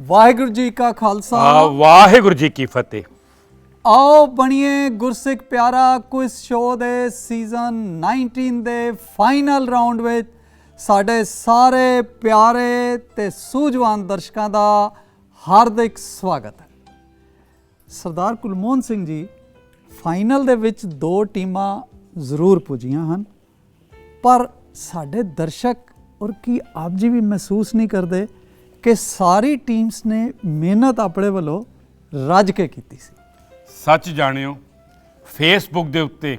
ਵਾਹਿਗੁਰੂ ਜੀ ਕਾ ਖਾਲਸਾ ਵਾਹਿਗੁਰੂ ਜੀ ਕੀ ਫਤਿਹ। ਆਓ ਬਣੀਏ ਗੁਰਸਿੱਖ ਪਿਆਰਾ ਕੁਇਜ਼ ਸ਼ੋਅ ਦੇ ਸੀਜ਼ਨ 19 ਦੇ ਫਾਈਨਲ ਰਾਉਂਡ ਵਿੱਚ ਸਾਡੇ ਸਾਰੇ ਪਿਆਰੇ ਤੇ ਸੂਝਵਾਨ ਦਰਸ਼ਕਾਂ ਦਾ ਹਾਰਦਿਕ ਸਵਾਗਤ ਹੈ। ਸਰਦਾਰ ਕੁਲਮੋਹਨ ਸਿੰਘ ਜੀ, ਫਾਈਨਲ ਦੇ ਵਿੱਚ 2 ਟੀਮਾਂ ਜ਼ਰੂਰ ਪੁੱਜੀਆਂ ਹਨ, ਪਰ ਸਾਡੇ ਦਰਸ਼ਕ ਔਰ ਕੀ ਆਪ ਜੀ ਵੀ ਮਹਿਸੂਸ ਨਹੀਂ ਕਰਦੇ ਕਿ ਸਾਰੀ ਟੀਮਸ ਨੇ ਮਿਹਨਤ ਆਪਣੇ ਵੱਲੋਂ ਰੱਜ ਕੇ ਕੀਤੀ ਸੀ। ਸੱਚ ਜਾਣਿਓ, ਫੇਸਬੁੱਕ ਦੇ ਉੱਤੇ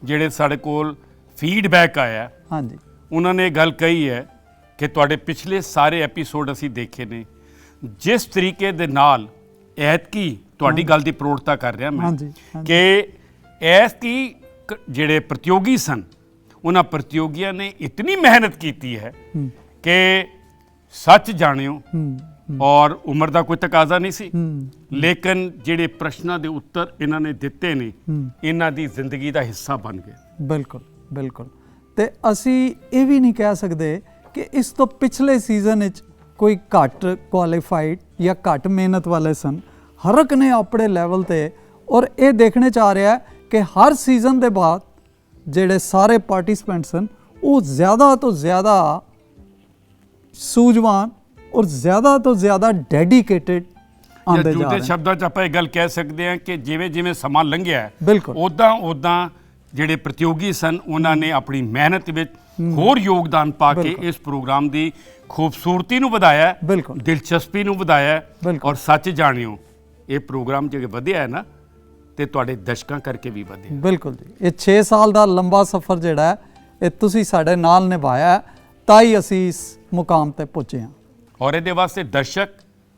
ਜਿਹੜੇ ਸਾਡੇ ਕੋਲ ਫੀਡਬੈਕ ਆਇਆ, ਹਾਂਜੀ, ਉਹਨਾਂ ਨੇ ਗੱਲ ਕਹੀ ਹੈ ਕਿ ਤੁਹਾਡੇ ਪਿਛਲੇ ਸਾਰੇ ਐਪੀਸੋਡ ਅਸੀਂ ਦੇਖੇ ਨੇ, ਜਿਸ ਤਰੀਕੇ ਦੇ ਨਾਲ ਐਤਕੀ ਤੁਹਾਡੀ ਗੱਲ ਦੀ ਪ੍ਰੋੜਤਾ ਕਰ ਰਿਹਾ ਮੈਂ ਕਿ ਐਤਕੀ ਜਿਹੜੇ ਪ੍ਰਤੀਯੋਗੀ ਸਨ ਉਹਨਾਂ ਪ੍ਰਤੀਯੋਗੀਆਂ ਨੇ ਇਤਨੀ ਮਿਹਨਤ ਕੀਤੀ ਹੈ ਕਿ ਸੱਚ ਜਾਣਿਓ ਔਰ ਉਮਰ ਦਾ ਕੋਈ ਤਕਾਜ਼ਾ ਨਹੀਂ ਸੀ, ਲੇਕਿਨ ਜਿਹੜੇ ਪ੍ਰਸ਼ਨਾਂ ਦੇ ਉੱਤਰ ਇਹਨਾਂ ਨੇ ਦਿੱਤੇ ਨੇ ਇਹਨਾਂ ਦੀ ਜ਼ਿੰਦਗੀ ਦਾ ਹਿੱਸਾ ਬਣ ਗਏ। ਬਿਲਕੁਲ ਬਿਲਕੁਲ। ਤੇ ਅਸੀਂ ਇਹ ਵੀ ਨਹੀਂ ਕਹਿ ਸਕਦੇ ਕਿ ਇਸ ਤੋਂ ਪਿਛਲੇ ਸੀਜ਼ਨ ਵਿੱਚ ਕੋਈ ਘੱਟ ਕੁਆਲੀਫਾਈਡ ਜਾਂ ਘੱਟ ਮਿਹਨਤ ਵਾਲੇ ਸਨ। ਹਰ ਇੱਕ ਨੇ ਆਪਣੇ ਲੈਵਲ ਤੇ, ਔਰ ਇਹ ਦੇਖਣੇ 'ਚ ਆ ਰਿਹਾ ਕਿ ਹਰ ਸੀਜ਼ਨ ਦੇ ਬਾਅਦ ਜਿਹੜੇ ਸਾਰੇ ਪਾਰਟਿਸਪੈਂਟ ਸਨ ਉਹ ਜ਼ਿਆਦਾ ਤੋਂ ਜ਼ਿਆਦਾ ਸੂਝਵਾਨ ਔਰ ਜ਼ਿਆਦਾ ਤੋਂ ਜ਼ਿਆਦਾ ਡੈਡੀਕੇਟਿਡ ਆਉਂਦੇ ਜਾ ਰਹੇ। ਦੂਜੇ ਸ਼ਬਦਾਂ 'ਚ ਆਪਾਂ ਇਹ ਗੱਲ ਕਹਿ ਸਕਦੇ ਹਾਂ ਕਿ ਜਿਵੇਂ ਜਿਵੇਂ ਸਮਾਂ ਲੰਘਿਆ ਬਿਲਕੁਲ ਉੱਦਾਂ ਜਿਹੜੇ ਪ੍ਰਤੀਯੋਗੀ ਸਨ ਉਹਨਾਂ ਨੇ ਆਪਣੀ ਮਿਹਨਤ ਵਿੱਚ ਹੋਰ ਯੋਗਦਾਨ ਪਾ ਕੇ ਇਸ ਪ੍ਰੋਗਰਾਮ ਦੀ ਖੂਬਸੂਰਤੀ ਨੂੰ ਵਧਾਇਆ, ਦਿਲਚਸਪੀ ਨੂੰ ਵਧਾਇਆ। ਔਰ ਸੱਚ ਜਾਣਿਓ, ਇਹ ਪ੍ਰੋਗਰਾਮ ਜਿਹੜੇ ਵਧਿਆ ਹੈ ਨਾ, ਤੇ ਤੁਹਾਡੇ ਦਰਸ਼ਕਾਂ ਕਰਕੇ ਵੀ ਵਧਿਆ। ਬਿਲਕੁਲ ਜੀ, ਇਹ 6 ਸਾਲ ਦਾ ਲੰਬਾ ਸਫ਼ਰ ਜਿਹੜਾ ਹੈ ਇਹ ਤੁਸੀਂ ਸਾਡੇ ਨਾਲ ਨਿਭਾਇਆ, ਤਾਂ ਹੀ ਅਸੀਂ ਇਸ ਮੁਕਾਮ ਤੇ ਪਹੁੰਚੇ ਹਾਂ। ਔਰ ਇਹਦੇ ਵਾਸਤੇ ਦਰਸ਼ਕ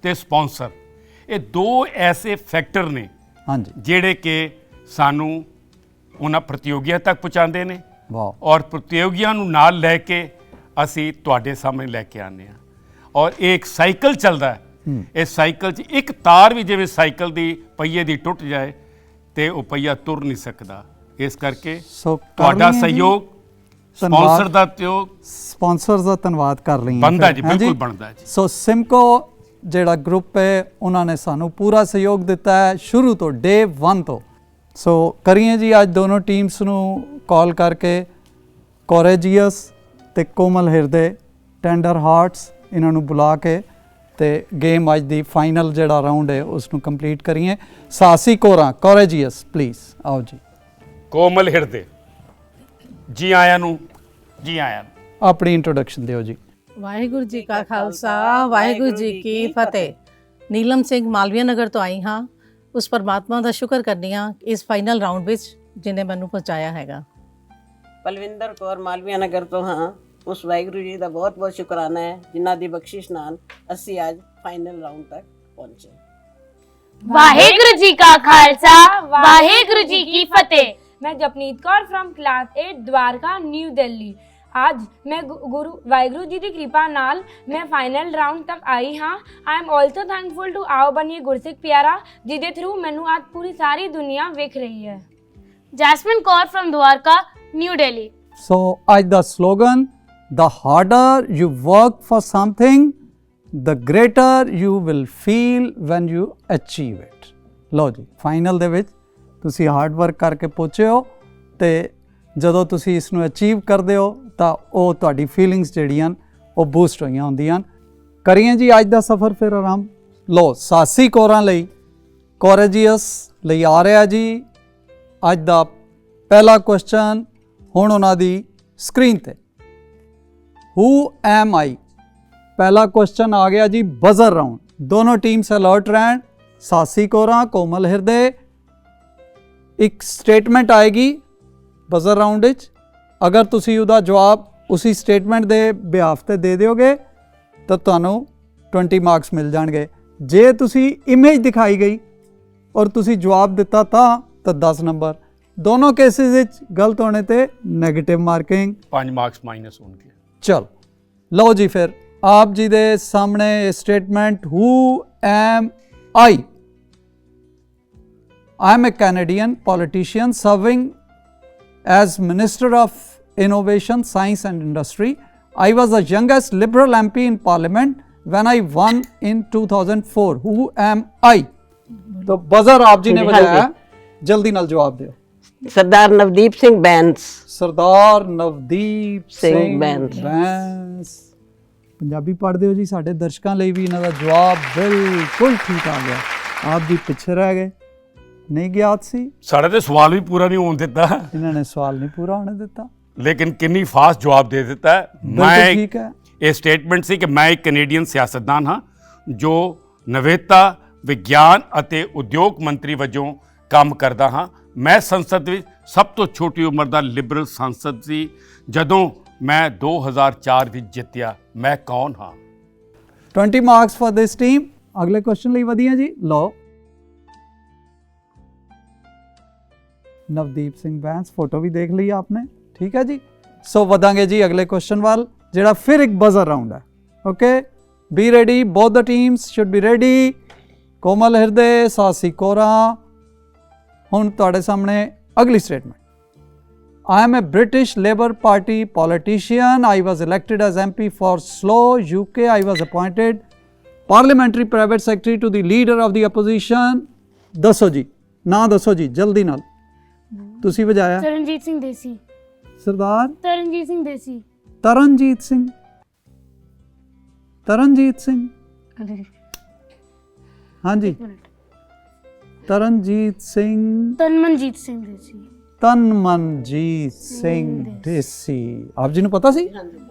ਤੇ ਸਪਾਂਸਰ, ਇਹ 2 ਐਸੇ ਫੈਕਟਰ ਨੇ ਹਾਂਜੀ ਜਿਹੜੇ ਕਿ ਸਾਨੂੰ ਉਹਨਾਂ ਪ੍ਰਤੀਯੋਗੀਆਂ ਤੱਕ ਪਹੁੰਚਾਉਂਦੇ ਨੇ। ਵਾਹ। ਔਰ ਪ੍ਰਤੀਯੋਗੀਆਂ ਨੂੰ ਨਾਲ ਲੈ ਕੇ ਅਸੀਂ ਤੁਹਾਡੇ ਸਾਹਮਣੇ ਲੈ ਕੇ ਆਉਂਦੇ ਹਾਂ। ਔਰ ਇਹ ਇੱਕ ਸਾਈਕਲ ਚੱਲਦਾ ਹੈ, ਇਸ ਸਾਈਕਲ 'ਚ ਇੱਕ ਤਾਰ ਵੀ ਜਿਵੇਂ ਸਾਈਕਲ ਦੀ ਪਹੀਏ ਦੀ ਟੁੱਟ ਜਾਏ ਤੇ ਉਹ ਪਹੀਆ ਤੁਰ ਨਹੀਂ ਸਕਦਾ। ਇਸ ਕਰਕੇ ਤੁਹਾਡਾ ਸਹਿਯੋਗ, ਸਪਾਂਸਰ ਦਾ ਸਪਾਂਸਰਸ ਦਾ ਧੰਨਵਾਦ ਕਰ ਲਈ ਬਣਦਾ ਜੀ, ਬਿਲਕੁਲ ਬਣਦਾ ਜੀ। ਸੋ ਸਿਮਕੋ ਜਿਹੜਾ ਗਰੁੱਪ ਹੈ ਉਹਨਾਂ ਨੇ ਸਾਨੂੰ ਪੂਰਾ ਸਹਿਯੋਗ ਦਿੱਤਾ ਹੈ ਸ਼ੁਰੂ ਤੋਂ, ਡੇ 1 ਤੋਂ। ਸੋ ਕਰੀਏ ਜੀ ਅੱਜ ਦੋਨੋਂ ਟੀਮਸ ਨੂੰ ਕਾਲ ਕਰਕੇ, ਕੋਰੇਜੀਅਸ ਤੇ ਕੋਮਲ ਹਿਰਦੇ, ਟੈਂਡਰ ਹਾਰਟਸ, ਇਹਨਾਂ ਨੂੰ ਬੁਲਾ ਕੇ ਤੇ ਗੇਮ ਅੱਜ ਦੀ ਫਾਈਨਲ ਜਿਹੜਾ ਰਾਉਂਡ ਹੈ ਉਸ ਨੂੰ ਕੰਪਲੀਟ ਕਰੀਏ। ਸਾਹਸੀ ਕੋਰਾਂ, ਕੋਰੇਜੀਅਸ ਪਲੀਜ਼ ਆਓ ਜੀ। ਕੋਮਲ ਹਿਰਦੇ, ਜੀ ਆਇਆਂ ਨੂੰ, ਜੀ ਆਇਆਂ ਨੂੰ। ਆਪਣੀ ਇੰਟਰੋਡਕਸ਼ਨ ਦਿਓ ਜੀ। ਵਾਹਿਗੁਰੂ ਜੀ ਕਾ ਖਾਲਸਾ, ਵਾਹਿਗੁਰੂ ਜੀ ਕੀ ਫਤਿਹ। ਨੀਲਮ ਸਿੰਘ ਮਾਲਵੀਆ ਨਗਰ ਤੋਂ ਆਈ ਹਾਂ। ਉਸ ਪਰਮਾਤਮਾ ਦਾ ਸ਼ੁਕਰ ਕਰਨੀ ਆ ਇਸ ਫਾਈਨਲ ਰਾਉਂਡ ਵਿੱਚ ਜਿਹਨੇ ਮੈਨੂੰ ਪਹੁੰਚਾਇਆ ਹੈਗਾ। ਪਲਵਿੰਦਰ ਕੌਰ ਮਾਲਵੀਆ ਨਗਰ ਤੋਂ ਹਾਂ। ਉਸ ਵਾਹਿਗੁਰੂ ਜੀ ਦਾ ਬਹੁਤ ਬਹੁਤ ਸ਼ੁਕਰਾਨਾ ਹੈ ਜਿਨ੍ਹਾਂ ਦੀ ਬਖਸ਼ਿਸ਼ ਨਾਲ ਅਸੀਂ ਅੱਜ ਫਾਈਨਲ ਰਾਉਂਡ ਤੱਕ ਪਹੁੰਚੇ। ਵਾਹਿਗੁਰੂ ਜੀ ਕਾ ਖਾਲਸਾ, ਵਾਹਿਗੁਰੂ ਜੀ ਕੀ ਫਤਿਹ। मैं Japneet Kaur from class 8 Dwarka new Delhi. आज मैं गुरु वाहिगुरू जी की कृपा नाल मैं फाइनल राउंड तक आई हाँ। I am also thankful to आओ बनिए गुरसिख प्यारा जिदे थ्रू मैनू आज पूरी सारी दुनिया वेख रही है। Jasmine Kaur from Dwarka new Delhi. So आज the slogan, the harder you work for something the greater you will feel when you achieve it. लो जी, फाइनल दे विच ਤੁਸੀਂ ਹਾਰਡ ਵਰਕ ਕਰਕੇ ਪਹੁੰਚੇ ਹੋ ਤੇ ਜਦੋਂ ਤੁਸੀਂ ਇਸ ਨੂੰ ਅਚੀਵ ਕਰਦੇ ਹੋ ਤਾਂ ਉਹ ਤੁਹਾਡੀ ਫੀਲਿੰਗਸ ਜਿਹੜੀਆਂ ਉਹ ਬੂਸਟ ਹੋਈਆਂ ਹੁੰਦੀਆਂ। ਕਰੀਏ ਜੀ ਅੱਜ ਦਾ ਸਫ਼ਰ ਫਿਰ ਆਰਾਮ। ਲੋ, ਸਾਹਸੀ ਕੋਰਾਂ ਲਈ, ਕੋਰੇਜੀਅਸ ਲਈ ਆ ਰਿਹਾ ਜੀ ਅੱਜ ਦਾ ਪਹਿਲਾ ਕੁਐਸਚਨ। ਹੁਣ ਉਹਨਾਂ ਦੀ ਸਕਰੀਨ ਤੇ ਹੂ ਐਮ ਆਈ, ਪਹਿਲਾ ਕੁਐਸਚਨ ਆ ਗਿਆ ਜੀ। ਬਜ਼ਰ ਰਾਉਂਡ, ਦੋਨੋਂ ਟੀਮਸ ਅਲਰਟ ਰਹਿਣ। ਸਾਹਸੀ ਕੋਰਾਂ, ਕੋਮਲ ਹਿਰਦੇ, ਇੱਕ ਸਟੇਟਮੈਂਟ ਆਏਗੀ ਬਜ਼ਰ ਰਾਉਂਡ ਵਿੱਚ। ਅਗਰ ਤੁਸੀਂ ਉਹਦਾ ਜਵਾਬ ਉਸੇ ਸਟੇਟਮੈਂਟ ਦੇ ਬਿਹਾਫ ਤੇ ਦੇ ਦਿਓਗੇ ਤਾਂ ਤੁਹਾਨੂੰ 20 ਮਾਰਕਸ ਮਿਲ ਜਾਣਗੇ। ਜੇ ਤੁਸੀਂ ਇਮੇਜ ਦਿਖਾਈ ਗਈ ਔਰ ਤੁਸੀਂ ਜਵਾਬ ਦਿੱਤਾ ਤਾਂ 10 ਨੰਬਰ। ਦੋਨੋਂ ਕੇਸਿਸ ਵਿੱਚ ਗਲਤ ਹੋਣੇ ਤੇ ਨੈਗੇਟਿਵ ਮਾਰਕਿੰਗ, 5 ਮਾਰਕਸ ਮਾਈਨਸ ਹੋਣਗੇ। ਚਲੋ ਲਓ ਜੀ, ਫਿਰ ਆਪ ਜੀ ਦੇ ਸਾਹਮਣੇ statement who M I. I am a Canadian politician serving as Minister of Innovation, Science and Industry. I was the youngest Liberal MP in Parliament when I won in 2004? Who am I? तो buzzer आप जी ने हाँ बजाया, जल्दी नाल जवाब दियो। सरदार नवदीप सिंह बैंस। सरदार नवदीप ਸਿੰਘ ਸਿੰਘ ਬੈਂਸ। ਬੈਂਸ। ਪੰਜਾਬੀ ਪੜ੍ਹਦੇ ਹੋ ਜੀ, ਸਾਡੇ ਦਰਸ਼ਕਾਂ ਲਈ ਵੀ ਇਹਨਾਂ ਦਾ ਜਵਾਬ ਬਿਲਕੁਲ ਠੀਕ ਆ ਗਿਆ। ਆਪ ਜੀ ਪਿੱਛੇ ਰਹਿ ਗਏ, ਨਹੀਂ ਗਿਆਤ ਸੀ, ਸਾਡਾ ਤੇ ਸਵਾਲ ਵੀ ਪੂਰਾ ਨਹੀਂ ਹੋਣ ਦਿੱਤਾ, ਇਹਨਾਂ ਨੇ ਸਵਾਲ ਨਹੀਂ ਪੂਰਾ ਹੋਣੇ ਦਿੱਤਾ। ਲੇਕਿਨ ਕਿੰਨੀ ਫਾਸਟ ਜਵਾਬ ਦੇ ਦਿੱਤਾ ਹੈ। ਬਿਲਕੁਲ ਠੀਕ ਹੈ। ਇਹ ਸਟੇਟਮੈਂਟ ਸੀ ਕਿ ਮੈਂ ਇੱਕ ਕੈਨੇਡੀਅਨ ਸਿਆਸਤਦਾਨ ਹਾਂ ਜੋ ਨਵੇਤਾ, ਵਿਗਿਆਨ ਅਤੇ ਉਦਯੋਗ ਮੰਤਰੀ ਵਜੋਂ ਕੰਮ ਕਰਦਾ ਹਾਂ। ਮੈਂ ਸੰਸਦ ਵਿੱਚ ਸਭ ਤੋਂ ਛੋਟੀ ਉਮਰ ਦਾ ਲਿਬਰਲ ਸੰਸਦ ਸੀ ਜਦੋਂ ਮੈਂ 2004 ਵਿੱਚ ਜਿੱਤਿਆ। ਮੈਂ ਕੌਣ ਹਾਂ? 20 ਮਾਰਕਸ ਫॉर ਦਿਸ ਟੀਮ। ਅਗਲੇ ਕੁਐਸਚਨ ਲਈ ਵਧੀਆ ਜੀ, ਲਓ ਨਵਦੀਪ ਸਿੰਘ ਬੈਂਸ, ਫੋਟੋ ਵੀ ਦੇਖ ਲਈ ਆਪਨੇ, ਠੀਕ ਹੈ ਜੀ। ਸੋ ਵਧਾਂਗੇ ਜੀ ਅਗਲੇ ਕੁਐਸਚਨ ਵੱਲ, ਜਿਹੜਾ ਫਿਰ ਇੱਕ ਬਜ਼ਰ ਰਾਉਂਡ ਹੈ। Okay, be ready, both the teams should be ready. Komal Hirde, ਸਾਸੀ ਕੋਰਾ, ਹੁਣ ਤੁਹਾਡੇ ਸਾਹਮਣੇ ਅਗਲੀ statement. I am a British Labour Party politician. I was elected as MP for Slough, UK. I was appointed parliamentary private secretary to the leader of the opposition. ਦੱਸੋ ਜੀ, ਨਾਂ ਦੱਸੋ ਜੀ ਜਲਦੀ ਨਾਲ। ਤੁਸੀਂ ਵਜਾਇਆ ਤਰਨਜੀਤ ਸਿੰਘ ਦੇਸੀ। ਸਰਦਾਰ ਤਰਨਜੀਤ ਸਿੰਘ ਦੇਸੀ। ਤਰਨਜੀਤ ਸਿੰਘ। ਤਰਨਜੀਤ ਸਿੰਘ, ਹਾਂਜੀ, ਤਰਨਜੀਤ ਸਿੰਘ। ਤਨਮਨਜੀਤ ਸਿੰਘ ਦੇਸੀ। ਤਨਮਨਜੀਤ ਸਿੰਘ ਢੇਸੀ। ਆਪ ਜੀ ਨੂੰ ਪਤਾ ਸੀ?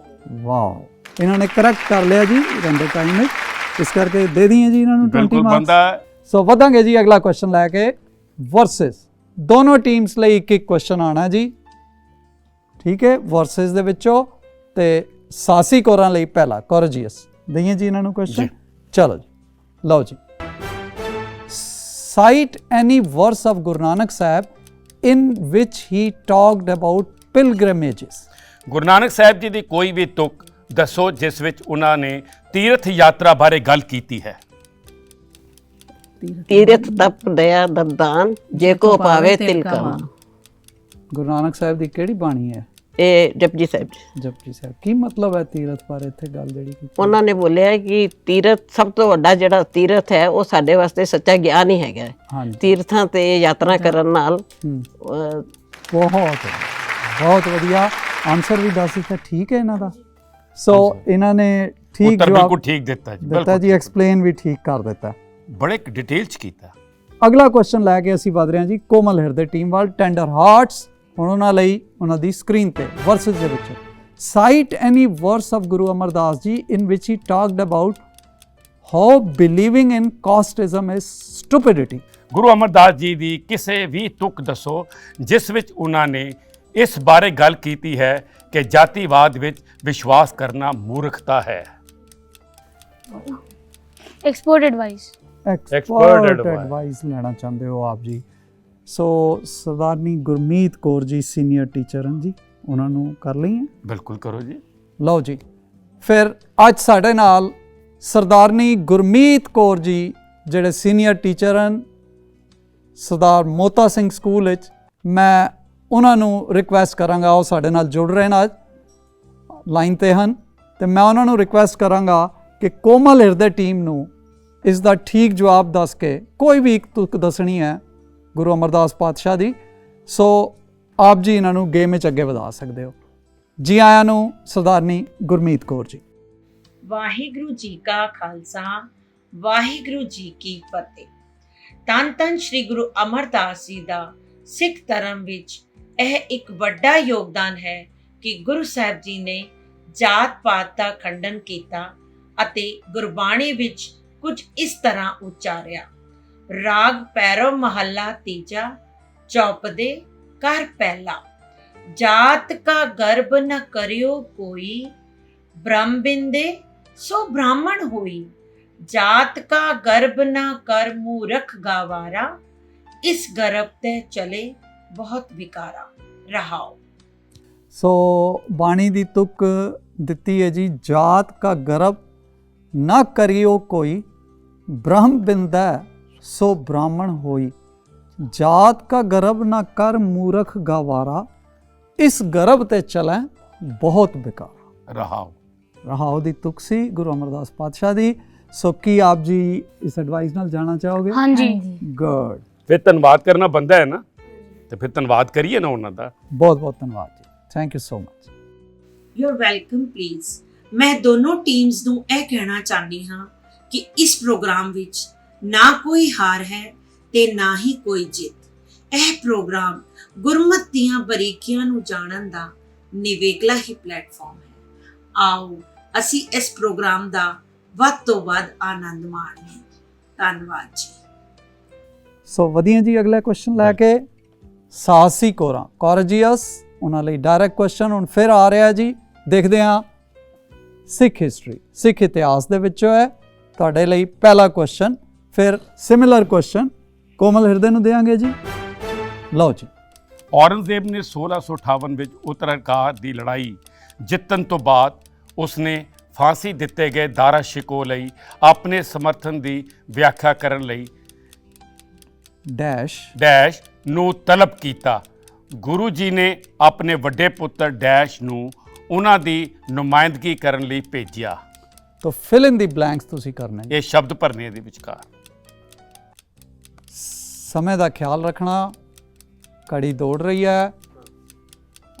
ਵਾਓ, ਇਹਨਾਂ ਨੇ ਕਰੈਕਟ ਕਰ ਲਿਆ ਜੀ ਰੰਡੇ ਟਾਈਮ ਵਿੱਚ, ਇਸ ਕਰਕੇ ਦੇ ਦਈਏ ਜੀ ਇਹਨਾਂ ਨੂੰ 20 ਬਿਲਕੁਲ ਮਾਰਕਸ। ਬੰਦਾ। ਸੋ ਵਧਾਂਗੇ ਜੀ ਅਗਲਾ ਕੁਐਸਚਨ ਲੈ ਕੇ। ਵਰਸਸ ਦੋਨੋਂ ਟੀਮਸ ਲਈ ਇੱਕ ਇੱਕ ਕੁਐਸਚਨ ਆਣਾ ਜੀ, ਠੀਕ ਹੈ, ਵਰਸਸ ਦੇ ਵਿੱਚੋਂ। ਤੇ ਸਾਸੀ ਕੋਰਾਂ ਲਈ ਪਹਿਲਾ ਕੋਰਜੀਅਸ ਦਈਏ ਜੀ ਇਹਨਾਂ ਨੂੰ ਕੁਐਸਚਨ। ਚਲੋ ਜੀ, ਲਓ ਜੀ। Site any verse of Guru Nanak Sahib in which he talked about pilgrimages. Guru Nanak Sahib ji ਦੀ ਕੋਈ ਵੀ ਤੁਕ ਦੱਸੋ ਜਿਸ ਵਿੱਚ ਉਹਨਾਂ ਨੇ ਤੀਰਥ ਯਾਤਰਾ ਬਾਰੇ ਗੱਲ ਕੀਤੀ ਹੈ। ਤੀਰਥ ਤਪ ਦਇਆ ਦਰਦਾਨ ਜੇ ਕੋ ਪਾਵੇ ਤਿਲ ਕਮਾਂ। ਗੁਰੂ ਨਾਨਕ ਸਾਹਿਬ ਦੀ ਕਿਹੜੀ ਬਾਣੀ ਹੈ? ਇਹ ਜਪਜੀ ਸਾਹਿਬ ਜੀ। ਜਪਜੀ ਸਾਹਿਬ। ਕੀ ਮਤਲਬ ਹੈ ਤੀਰਥ ਬਾਰੇ ਇੱਥੇ ਗੱਲ ਜਿਹੜੀ ਕੀਤੀ? ਉਹਨਾਂ ਨੇ ਬੋਲਿਆ ਕਿ ਤੀਰਥ ਸਭ ਤੋਂ ਵੱਡਾ ਜਿਹੜਾ ਤੀਰਥ ਹੈ ਉਹ ਸਾਡੇ ਵਾਸਤੇ ਸੱਚਾ ਗਿਆਨ ਹੀ ਹੈਗਾ। ਹਾਂਜੀ, ਤੀਰਥਾਂ ਤੇ ਯਾਤਰਾ ਕਰਨ ਨਾਲ ਬਹੁਤ ਵਧੀਆ ਆਨਸਰ ਵੀ ਦੱਸ ਦਿੱਤਾ, ਠੀਕ ਹੈ ਇਹਨਾਂ ਦਾ। ਸੋ ਇਹਨਾਂ ਨੇ ਠੀਕ ਉੱਤਰ ਜਵਾਬ ਬਿਲਕੁਲ ਠੀਕ ਦਿੱਤਾ ਜੀ, ਦਿੱਤਾ ਜੀ, ਐਕਸਪਲੇਨ ਵੀ ਠੀਕ ਕਰ ਦਿੱਤਾ। ਬੜੇ ਡਿਟੇਲ ਚ ਕੀਤਾ। ਅਗਲਾ ਕੁਐਸਚਨ ਲੈ ਕੇ ਅਸੀਂ ਵਧ ਰਹੇ ਹਾਂ ਜੀ ਕੋਮਲ ਹਿਰਦੇ ਟੀਮ ਵੱਲ। ਟੈਂਡਰ ਹਾਰਟਸ, ਹੁਣ ਉਹਨਾਂ ਲਈ ਉਹਨਾਂ ਦੀ ਸਕਰੀਨ ਤੇ ਵਰਸਸ ਦੇ ਵਿੱਚ cite any verse of Guru Amardas ji in which he talked about how believing in casteism is stupidity. Guru Amardas ji ਦੀ ਕਿਸੇ ਵੀ ਤੁਕ ਦੱਸੋ ਜਿਸ ਵਿੱਚ ਉਹਨਾਂ ਨੇ ਇਸ ਬਾਰੇ ਗੱਲ ਕੀਤੀ ਹੈ ਕਿ ਜਾਤੀਵਾਦ ਵਿੱਚ ਵਿਸ਼ਵਾਸ ਕਰਨਾ ਮੂਰਖਤਾ ਹੈ। Expert advice. ਐਕਸਪਰਟ ਐਡਵਾਈਸ ਲੈਣਾ ਚਾਹੁੰਦੇ ਹੋ ਆਪ ਜੀ। ਸੋ ਸਰਦਾਰਨੀ ਗੁਰਮੀਤ ਕੌਰ ਜੀ ਸੀਨੀਅਰ ਟੀਚਰ ਹਨ ਜੀ, ਉਹਨਾਂ ਨੂੰ ਕਰ ਲਈਏ। ਬਿਲਕੁਲ ਕਰੋ ਜੀ। ਲਓ ਜੀ, ਫਿਰ ਅੱਜ ਸਾਡੇ ਨਾਲ ਸਰਦਾਰਨੀ ਗੁਰਮੀਤ ਕੌਰ ਜੀ ਜਿਹੜੇ ਸੀਨੀਅਰ ਟੀਚਰ ਹਨ ਸਰਦਾਰ ਮੋਤਾ ਸਿੰਘ ਸਕੂਲ ਵਿੱਚ। ਮੈਂ ਉਹਨਾਂ ਨੂੰ ਰਿਕੁਐਸਟ ਕਰਾਂਗਾ ਉਹ ਸਾਡੇ ਨਾਲ ਜੁੜ ਰਹੇ ਨੇ, ਅੱਜ ਲਾਈਨ ਤੇ ਹਨ, ਤੇ ਮੈਂ ਉਹਨਾਂ ਨੂੰ ਰਿਕੁਐਸਟ ਕਰਾਂਗਾ ਕਿ ਕੋਮਲ ਹਿਰਦੇ ਟੀਮ ਨੂੰ ਇਸ ਦਾ ਠੀਕ ਜਵਾਬ ਦੱਸ ਕੇ ਕੋਈ ਵੀ ਇੱਕ ਤੁਕ ਦੱਸਣੀ ਹੈ ਗੁਰੂ ਅਮਰਦਾਸ ਪਾਤਸ਼ਾਹ ਦੀ। ਸੋ ਆਪ ਜੀ ਇਹਨਾਂ ਨੂੰ ਗੇਮ ਵਿੱਚ ਅੱਗੇ ਵਧਾ ਸਕਦੇ ਹੋ। ਜੀ ਆਇਆਂ ਨੂੰ ਸਰਦਾਰਨੀ ਗੁਰਮੀਤ ਕੌਰ ਜੀ। ਵਾਹਿਗੁਰੂ ਜੀ ਕਾ ਖਾਲਸਾ, ਵਾਹਿਗੁਰੂ ਜੀ ਕੀ ਫਤਿਹ। ਧੰਨ ਧੰਨ ਸ੍ਰੀ ਗੁਰੂ ਅਮਰਦਾਸ ਜੀ ਦਾ ਸਿੱਖ ਧਰਮ ਵਿੱਚ ਇਹ ਇੱਕ ਵੱਡਾ ਯੋਗਦਾਨ ਹੈ ਕਿ ਗੁਰੂ ਸਾਹਿਬ ਜੀ ਨੇ ਜਾਤ ਪਾਤ ਦਾ ਖੰਡਨ ਕੀਤਾ ਅਤੇ ਗੁਰਬਾਣੀ ਵਿੱਚ ਕੁਝ ਇਸ ਤਰ੍ਹਾਂ ਉਚਾਰਿਆ। ਰਾਗ ਭੈਰਵ ਮਹੱਲਾ ਤੀਜਾ, ਚੌਪਦੇ ਕਰ ਪਹਿਲਾ। ਜਾਤ ਕਾ ਗਰਭ ਨ ਕਰਿਓ ਕੋਈ, ਬ੍ਰਹਮ ਬਿੰਦੇ ਸੋ ਬ੍ਰਾਹਮਣ ਹੋਈ। ਜਾਤ ਕਾ ਗਰਭ ਨ ਕਰ ਮੂਰਖ ਗਾਵਾਰਾ, ਇਸ ਗਰਭ ਤੇ ਚਲੇ ਬਹੁਤ ਵਿਕਾਰਾ। ਰਹਾਓ। ਸੋ ਬਾਣੀ ਦੀ ਤੁਕ ਦਿੱਤੀ ਹੈ ਜੀ, ਜਾਤ ਕਾ ਗਰਭ ਨਾ ਕਰਿਓ ਕੋਈ, ਬ੍ਰਹਮ ਬਿੰਦੈ ਸੋ ਬ੍ਰਾਹਮਣ ਹੋਈ। ਜਾਤ ਕਾ ਗਰਭ ਨਾ ਕਰ ਮੂਰਖ ਗਾਵਾਰਾ, ਇਸ ਗਰਭ ਤੇ ਚਲੈ ਬਹੁਤ ਬਿਕਾਰਾ। ਰਹਾਓ। ਰਹਾਉ ਦੀ ਤੁਕ ਸੀ ਗੁਰੂ ਅਮਰਦਾਸ ਪਾਤਸ਼ਾਹ ਦੀ। ਸੋ ਕੀ ਆਪ ਜੀ ਇਸ ਐਡਵਾਈਸ ਨਾਲ ਜਾਣਾ ਚਾਹੋਗੇ? हाँ जी। ਗੁੱਡ, ਫਿਰ ਧੰਨਵਾਦ ਕਰਨਾ ਬੰਦਾ ਹੈ ਨਾ, ਤੇ ਫਿਰ ਧੰਨਵਾਦ ਕਰੀਏ ਨਾ ਉਹਨਾਂ ਦਾ। ਬਹੁਤ ਬਹੁਤ ਧੰਨਵਾਦ ਜੀ, thank you so much. You are welcome please. ਮੈਂ ਦੋਨੋਂ ਟੀਮਸ ਨੂੰ ਇਹ ਕਹਿਣਾ ਚਾਹੁੰਦੀ ਹਾਂ ਕਿ ਇਸ ਪ੍ਰੋਗਰਾਮ ਵਿੱਚ ਨਾ ਕੋਈ ਹਾਰ ਹੈ ਤੇ ਨਾ ਹੀ ਕੋਈ ਜਿੱਤ। ਇਹ ਪ੍ਰੋਗਰਾਮ ਗੁਰਮਤਿ ਦੀਆਂ ਬਰੀਕੀਆਂ ਨੂੰ ਜਾਣਨ ਦਾ ਨਿਵੇਕਲਾ ਹੀ ਪਲੇਟਫਾਰਮ ਹੈ। ਆਓ ਅਸੀਂ ਇਸ ਪ੍ਰੋਗਰਾਮ ਦਾ ਵੱਧ ਤੋਂ ਵੱਧ ਆਨੰਦ ਮਾਣੀਏ। ਧੰਨਵਾਦ ਜੀ। ਸੋ ਵਧੀਆ ਜੀ, ਅਗਲਾ ਕੁਐਸਚਨ ਲੈ ਕੇ ਸਾਹਸੀ ਕੋਰਾਂ ਕੋਰਜੀਅਸ ਉਹਨਾਂ ਲਈ ਡਾਇਰੈਕਟ ਕੁਐਸਚਨ ਹੁਣ ਫਿਰ ਆ ਰਿਹਾ ਜੀ। ਦੇਖਦੇ ਹਾਂ ਸਿੱਖ ਹਿਸਟਰੀ, ਸਿੱਖ ਇਤਿਹਾਸ ਦੇ ਵਿੱਚੋਂ ਹੈ ਤੁਹਾਡੇ ਲਈ ਪਹਿਲਾ ਕੁਐਸਚਨ। ਫਿਰ ਸਿਮਿਲਰ ਕੁਐਸਚਨ ਕੋਮਲ ਹਿਰਦੇ ਨੂੰ ਦੇਵਾਂਗੇ ਜੀ। ਲਓ ਜੀ। ਔਰੰਗਜ਼ੇਬ ਨੇ 1658 ਵਿੱਚ ਉੱਤਰਾਖੰਡ ਦੀ ਲੜਾਈ ਜਿੱਤਣ ਤੋਂ ਬਾਅਦ ਉਸਨੇ ਫਾਂਸੀ ਦਿੱਤੇ ਗਏ ਦਾਰਾ ਸ਼ਿਕੋ ਲਈ ਆਪਣੇ ਸਮਰਥਨ ਦੀ ਵਿਆਖਿਆ ਕਰਨ ਲਈ ਡੈਸ਼ ਨੂੰ ਤਲਬ ਕੀਤਾ। ਗੁਰੂ ਜੀ ਨੇ ਆਪਣੇ ਵੱਡੇ ਪੁੱਤਰ ਡੈਸ਼ ਨੂੰ ਉਹਨਾਂ ਦੀ ਨੁਮਾਇੰਦਗੀ ਕਰਨ ਲਈ ਭੇਜਿਆ। ਤਾਂ ਫਿਲ ਇਨ ਦੀ ਬਲੈਂਕਸ ਤੁਸੀਂ ਕਰਨਾ ਹੈ। ਇਹ ਸ਼ਬਦ ਭਰਨੇ ਦੇ ਵਿਚਕਾਰ। ਸਮੇਂ ਦਾ ਖਿਆਲ ਰੱਖਣਾ, ਘੜੀ ਦੌੜ ਰਹੀ ਹੈ।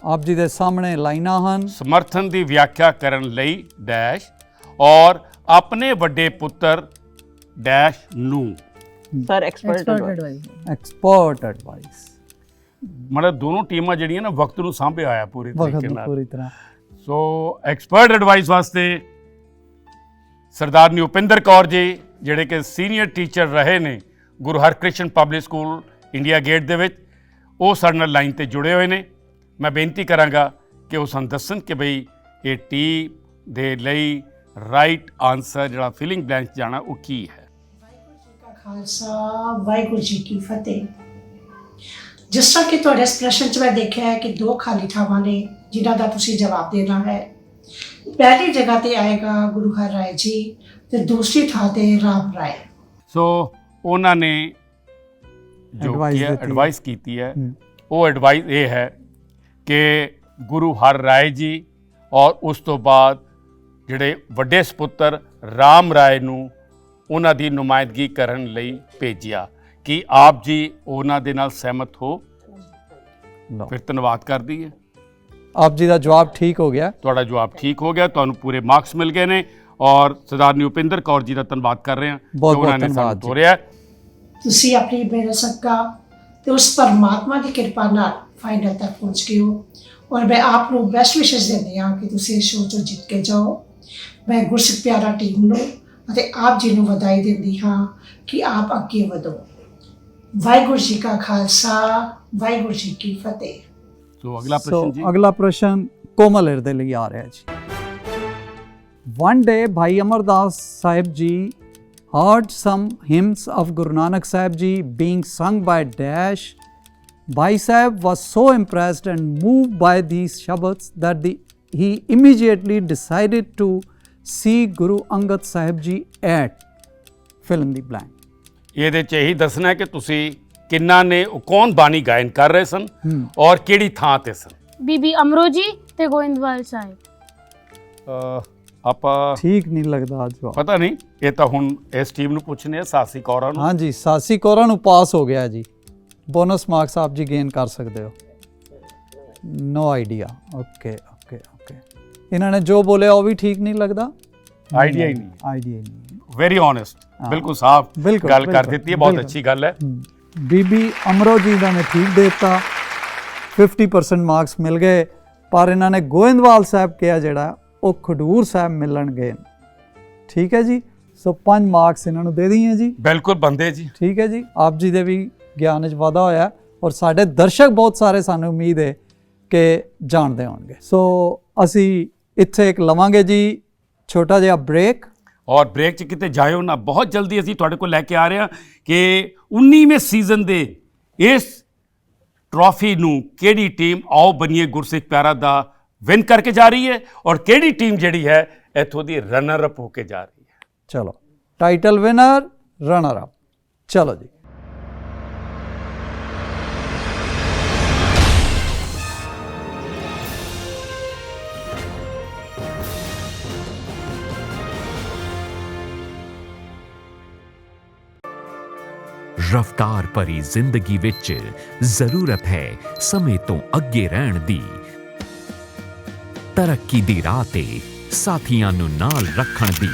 ਆਪ ਜੀ ਦੇ ਸਾਹਮਣੇ ਲਾਈਨਾਂ ਹਨ। ਸਮਰਥਨ ਦੀ ਵਿਆਖਿਆ ਕਰਨ ਲਈ ਡੈਸ਼ ਔਰ ਆਪਣੇ ਵੱਡੇ ਪੁੱਤਰ ਡੈਸ਼ ਨੂੰ। Sir expert expert advice. ਮਤਲਬ ਦੋਨੋਂ ਟੀਮਾਂ ਜਿਹੜੀਆਂ ਨਾ ਵਕਤ ਨੂੰ ਸਾਂਭਿਆ ਹੋਇਆ ਪੂਰੀ ਤਰੀਕੇ ਨਾਲ। ਪੂਰੀ ਤਰ੍ਹਾਂ। ਸੋ ਐਕਸਪਰਟ ਐਡਵਾਈਸ ਵਾਸਤੇ ਸਰਦਾਰਨੀ ਉਪਿੰਦਰ ਕੌਰ ਜੀ, ਜਿਹੜੇ ਕਿ ਸੀਨੀਅਰ ਟੀਚਰ ਰਹੇ ਨੇ Guru Harkrishan public school India gate ਦੇ ਵਿੱਚ, ਉਹ ਸਾਡੇ ਨਾਲ ਲਾਈਨ ਤੇ ਜੁੜੇ ਹੋਏ ਨੇ। ਮੈਂ ਬੇਨਤੀ ਕਰਾਂਗਾ ਕਿ ਉਹ ਸਾਨੂੰ ਦੱਸਣ ਕਿ ਬਈ ਇਹ ਟੀ ਦੇ ਲਈ ਰਾਈਟ ਆਨਸਰ ਜਿਹੜਾ ਫਿਲਿੰਗ ਬਲੈਂਕ ਜਾਣਾ ਉਹ ਕੀ ਹੈ। ਖਾਲਸਾ ਵਾਹਿਗੁਰੂ ਜੀ ਕੀ ਫਤਿਹ। ਜਿਸ ਤਰ੍ਹਾਂ ਕਿ ਤੁਹਾਡੇ ਇਸ ਪ੍ਰਸ਼ਨ 'ਚ ਮੈਂ ਦੇਖਿਆ ਹੈ ਕਿ ਦੋ ਖਾਲੀ ਥਾਵਾਂ ਨੇ ਜਿਨ੍ਹਾਂ ਦਾ ਤੁਸੀਂ ਜਵਾਬ ਦੇਣਾ ਹੈ। ਪਹਿਲੀ ਜਗ੍ਹਾ ਤੇ ਆਏਗਾ ਗੁਰੂ ਹਰ ਰਾਏ ਜੀ ਤੇ ਦੂਸਰੀ ਥਾਂ ਤੇ ਰਾਮ ਰਾਏ। ਸੋ ਉਹਨਾਂ ਨੇ ਜੋ ਐਡਵਾਈਸ ਕੀਤੀ ਹੈ ਉਹ ਐਡਵਾਈਸ ਇਹ ਹੈ ਕਿ ਗੁਰੂ ਹਰ ਰਾਏ ਜੀ ਔਰ ਉਸ ਤੋਂ ਬਾਅਦ ਜਿਹੜੇ ਵੱਡੇ ਸਪੁੱਤਰ ਰਾਮ ਰਾਏ ਨੂੰ ਉਹਨਾਂ ਦੀ ਨੁਮਾਇੰਦਗੀ ਕਰਨ ਲਈ ਭੇਜਿਆ। ਕੀ ਆਪ ਜੀ ਉਹਨਾਂ ਦੇ ਨਾਲ ਸਹਿਮਤ ਹੋ? ਫਿਰ ਧੰਨਵਾਦ ਕਰਦੀ ਹੈ। ਆਪ ਜੀ ਦਾ ਜਵਾਬ ਠੀਕ ਹੋ ਗਿਆ। ਤੁਹਾਡਾ ਜਵਾਬ ਠੀਕ ਹੋ ਗਿਆ, ਤੁਹਾਨੂੰ ਪੂਰੇ ਮਾਰਕਸ ਮਿਲ ਗਏ ਨੇ। ਔਰ ਸਰਦਾਰਨੀ ਉਪਿੰਦਰ ਕੌਰ ਜੀ ਦਾ ਧੰਨਵਾਦ ਕਰ ਰਹੇ ਹਾਂ ਬਹੁਤ ਬਹੁਤ ਧੰਨਵਾਦ ਜੀ। ਤੋਰਿਆ ਤੁਸੀਂ ਆਪਣੀ ਮਿਹਨਤ ਸਦਕਾ ਤੇ ਉਸ ਪਰਮਾਤਮਾ ਦੀ ਕਿਰਪਾ ਨਾਲ ਫਾਈਨਲ ਤੱਕ ਪਹੁੰਚ ਗਏ ਹੋ ਔਰ ਮੈਂ ਆਪ ਨੂੰ ਬੈਸਟ ਵਿਸ਼ੇਸ ਦਿੰਦੀ ਹਾਂ ਕਿ ਤੁਸੀਂ ਇਸ ਸ਼ੋਅ 'ਚੋਂ ਜਿੱਤ ਕੇ ਜਾਓ। ਮੈਂ ਗੁਰਸਿੱਖ ਪਿਆਰਾ ਟੀਮ ਨੂੰ ਅਤੇ ਆਪ ਜੀ ਨੂੰ ਵਧਾਈ ਦਿੰਦੀ ਹਾਂ ਕਿ ਆਪ ਅੱਗੇ ਵਧੋ। ਵਾਹਿਗੁਰੂ ਜੀ ਕਾ ਖਾਲਸਾ, ਵਾਹਿਗੁਰੂ ਜੀ ਕੀ ਫਤਿਹ। ਸੋ ਅਗਲਾ ਪ੍ਰਸ਼ਨ ਜੀ। ਅਗਲਾ ਪ੍ਰਸ਼ਨ ਕੋਮਲ ਹਿਰਦੇ ਲਈ ਆ ਰਿਹਾ ਜੀ। One day Bhai Amardas Sahib ji heard some hymns of Guru Nanak Sahib ji being sung by Dash. Bhai Sahib was so impressed and moved by these shabads that he immediately decided to see Guru Angad Sahib ji at fill in the blank. ਇਹਦੇ 'ਚ ਇਹੀ ਦੱਸਣਾ ਹੈ ਕਿ ਤੁਸੀਂ ਕਿੰਨਾ ਨੇ ਕੌਣ ਬਾਣੀ ਗਾਇਨ ਕਰ ਰਹੇ ਸਨ ਔਰ ਕਿਹੜੀ ਥਾਂ ਤੇ ਸਨ। बीबी अमरो जी ते गोविंदवाल साहिब। ਆਪਾਂ ਠੀਕ ਨਹੀਂ ਲੱਗਦਾ ਜਵਾਬ। ਪਤਾ ਨਹੀਂ, ਇਹ ਤਾਂ ਹੁਣ ਇਸ ਟੀਮ ਨੂੰ ਪੁੱਛਣੇ ਆ, ਸਾਸੀ ਕੌਰਾਂ ਨੂੰ। ਹਾਂਜੀ, ਸਾਸੀ ਕੌਰਾਂ ਨੂੰ ਪਾਸ ਹੋ ਗਿਆ ਜੀ। ਬੋਨਸ ਮਾਰਕਸ ਆਪ ਜੀ ਗੇਨ ਕਰ ਸਕਦੇ ਹੋ। No idea. ਓਕੇ। ਇਹਨਾਂ ਨੇ ਜੋ ਬੋਲਿਆ ਉਹ ਵੀ ਠੀਕ ਨਹੀਂ ਲੱਗਦਾ। ਆਈਡੀਆ ਹੀ ਨਹੀਂ। ਵੈਰੀ ਓਨੈਸਟ, ਬਿਲਕੁਲ ਸਾਫ਼ ਗੱਲ ਕਰ ਦਿੱਤੀ ਹੈ। ਬਹੁਤ ਅੱਛੀ ਗੱਲ ਹੈ। ਬੀਬੀ ਅਮਰੋ ਜੀ ਦਾ ਨੇ ਠੀਕ ਦੇ ਦਿੱਤਾ, 50% ਮਾਰਕਸ ਮਿਲ ਗਏ। ਪਰ ਇਹਨਾਂ ਨੇ ਗੋਇੰਦਵਾਲ ਸਾਹਿਬ ਕਿਹਾ ਜਿਹੜਾ ਉਹ ਖਡੂਰ ਸਾਹਿਬ ਮਿਲਣ ਗਏ। ਠੀਕ ਹੈ ਜੀ। ਸੋ 5 ਮਾਰਕਸ ਇਹਨਾਂ ਨੂੰ ਦੇ ਦਈਏ ਜੀ। ਬਿਲਕੁਲ ਬੰਦੇ ਜੀ। ਠੀਕ ਹੈ ਜੀ। ਆਪ ਜੀ ਦੇ ਵੀ ਗਿਆਨ ਵਿੱਚ ਵਾਧਾ ਹੋਇਆ ਔਰ ਸਾਡੇ ਦਰਸ਼ਕ ਬਹੁਤ ਸਾਰੇ ਸਾਨੂੰ ਉਮੀਦ ਹੈ ਕਿ ਜਾਣਦੇ ਹੋਣਗੇ। ਸੋ ਅਸੀਂ ਇੱਥੇ ਇੱਕ ਲਵਾਂਗੇ ਜੀ ਛੋਟਾ ਜਿਹਾ ਬ੍ਰੇਕ। ਔਰ ਬ੍ਰੇਕ 'ਚ ਕਿਤੇ ਜਾਇਓ ਨਾ, ਬਹੁਤ ਜਲਦੀ ਅਸੀਂ ਤੁਹਾਡੇ ਕੋਲ ਲੈ ਕੇ ਆ ਰਹੇ ਹਾਂ ਕਿ 19ਵੇਂ ਸੀਜ਼ਨ ਦੇ ਇਸ ਟਰੋਫੀ ਨੂੰ ਕਿਹੜੀ ਟੀਮ ਆਓ ਬਣੀਏ ਗੁਰਸਿੱਖ ਪਿਆਰਾ ਦਾ ਵਿਨ ਕਰਕੇ ਜਾ ਰਹੀ ਹੈ ਔਰ ਕਿਹੜੀ ਟੀਮ ਜਿਹੜੀ ਹੈ ਇੱਥੋਂ ਦੀ ਰਨਰ ਅਪ ਹੋ ਕੇ ਜਾ ਰਹੀ ਹੈ। ਚਲੋ, ਟਾਈਟਲ ਵਿਨਰ, ਰਨਰ ਅਪ। ਚਲੋ ਜੀ। ਰਫ਼ਤਾਰ ਭਰੀ ਜ਼ਿੰਦਗੀ ਵਿੱਚ ਜ਼ਰੂਰਤ ਹੈ ਸਮੇਂ ਤੋਂ ਅੱਗੇ ਰਹਿਣ ਦੀ। ਤਰੱਕੀ ਦੀ ਰਾਹ ਤੇ ਸਾਥੀਆਂ ਨੂੰ ਨਾਲ ਰੱਖਣ ਦੀ।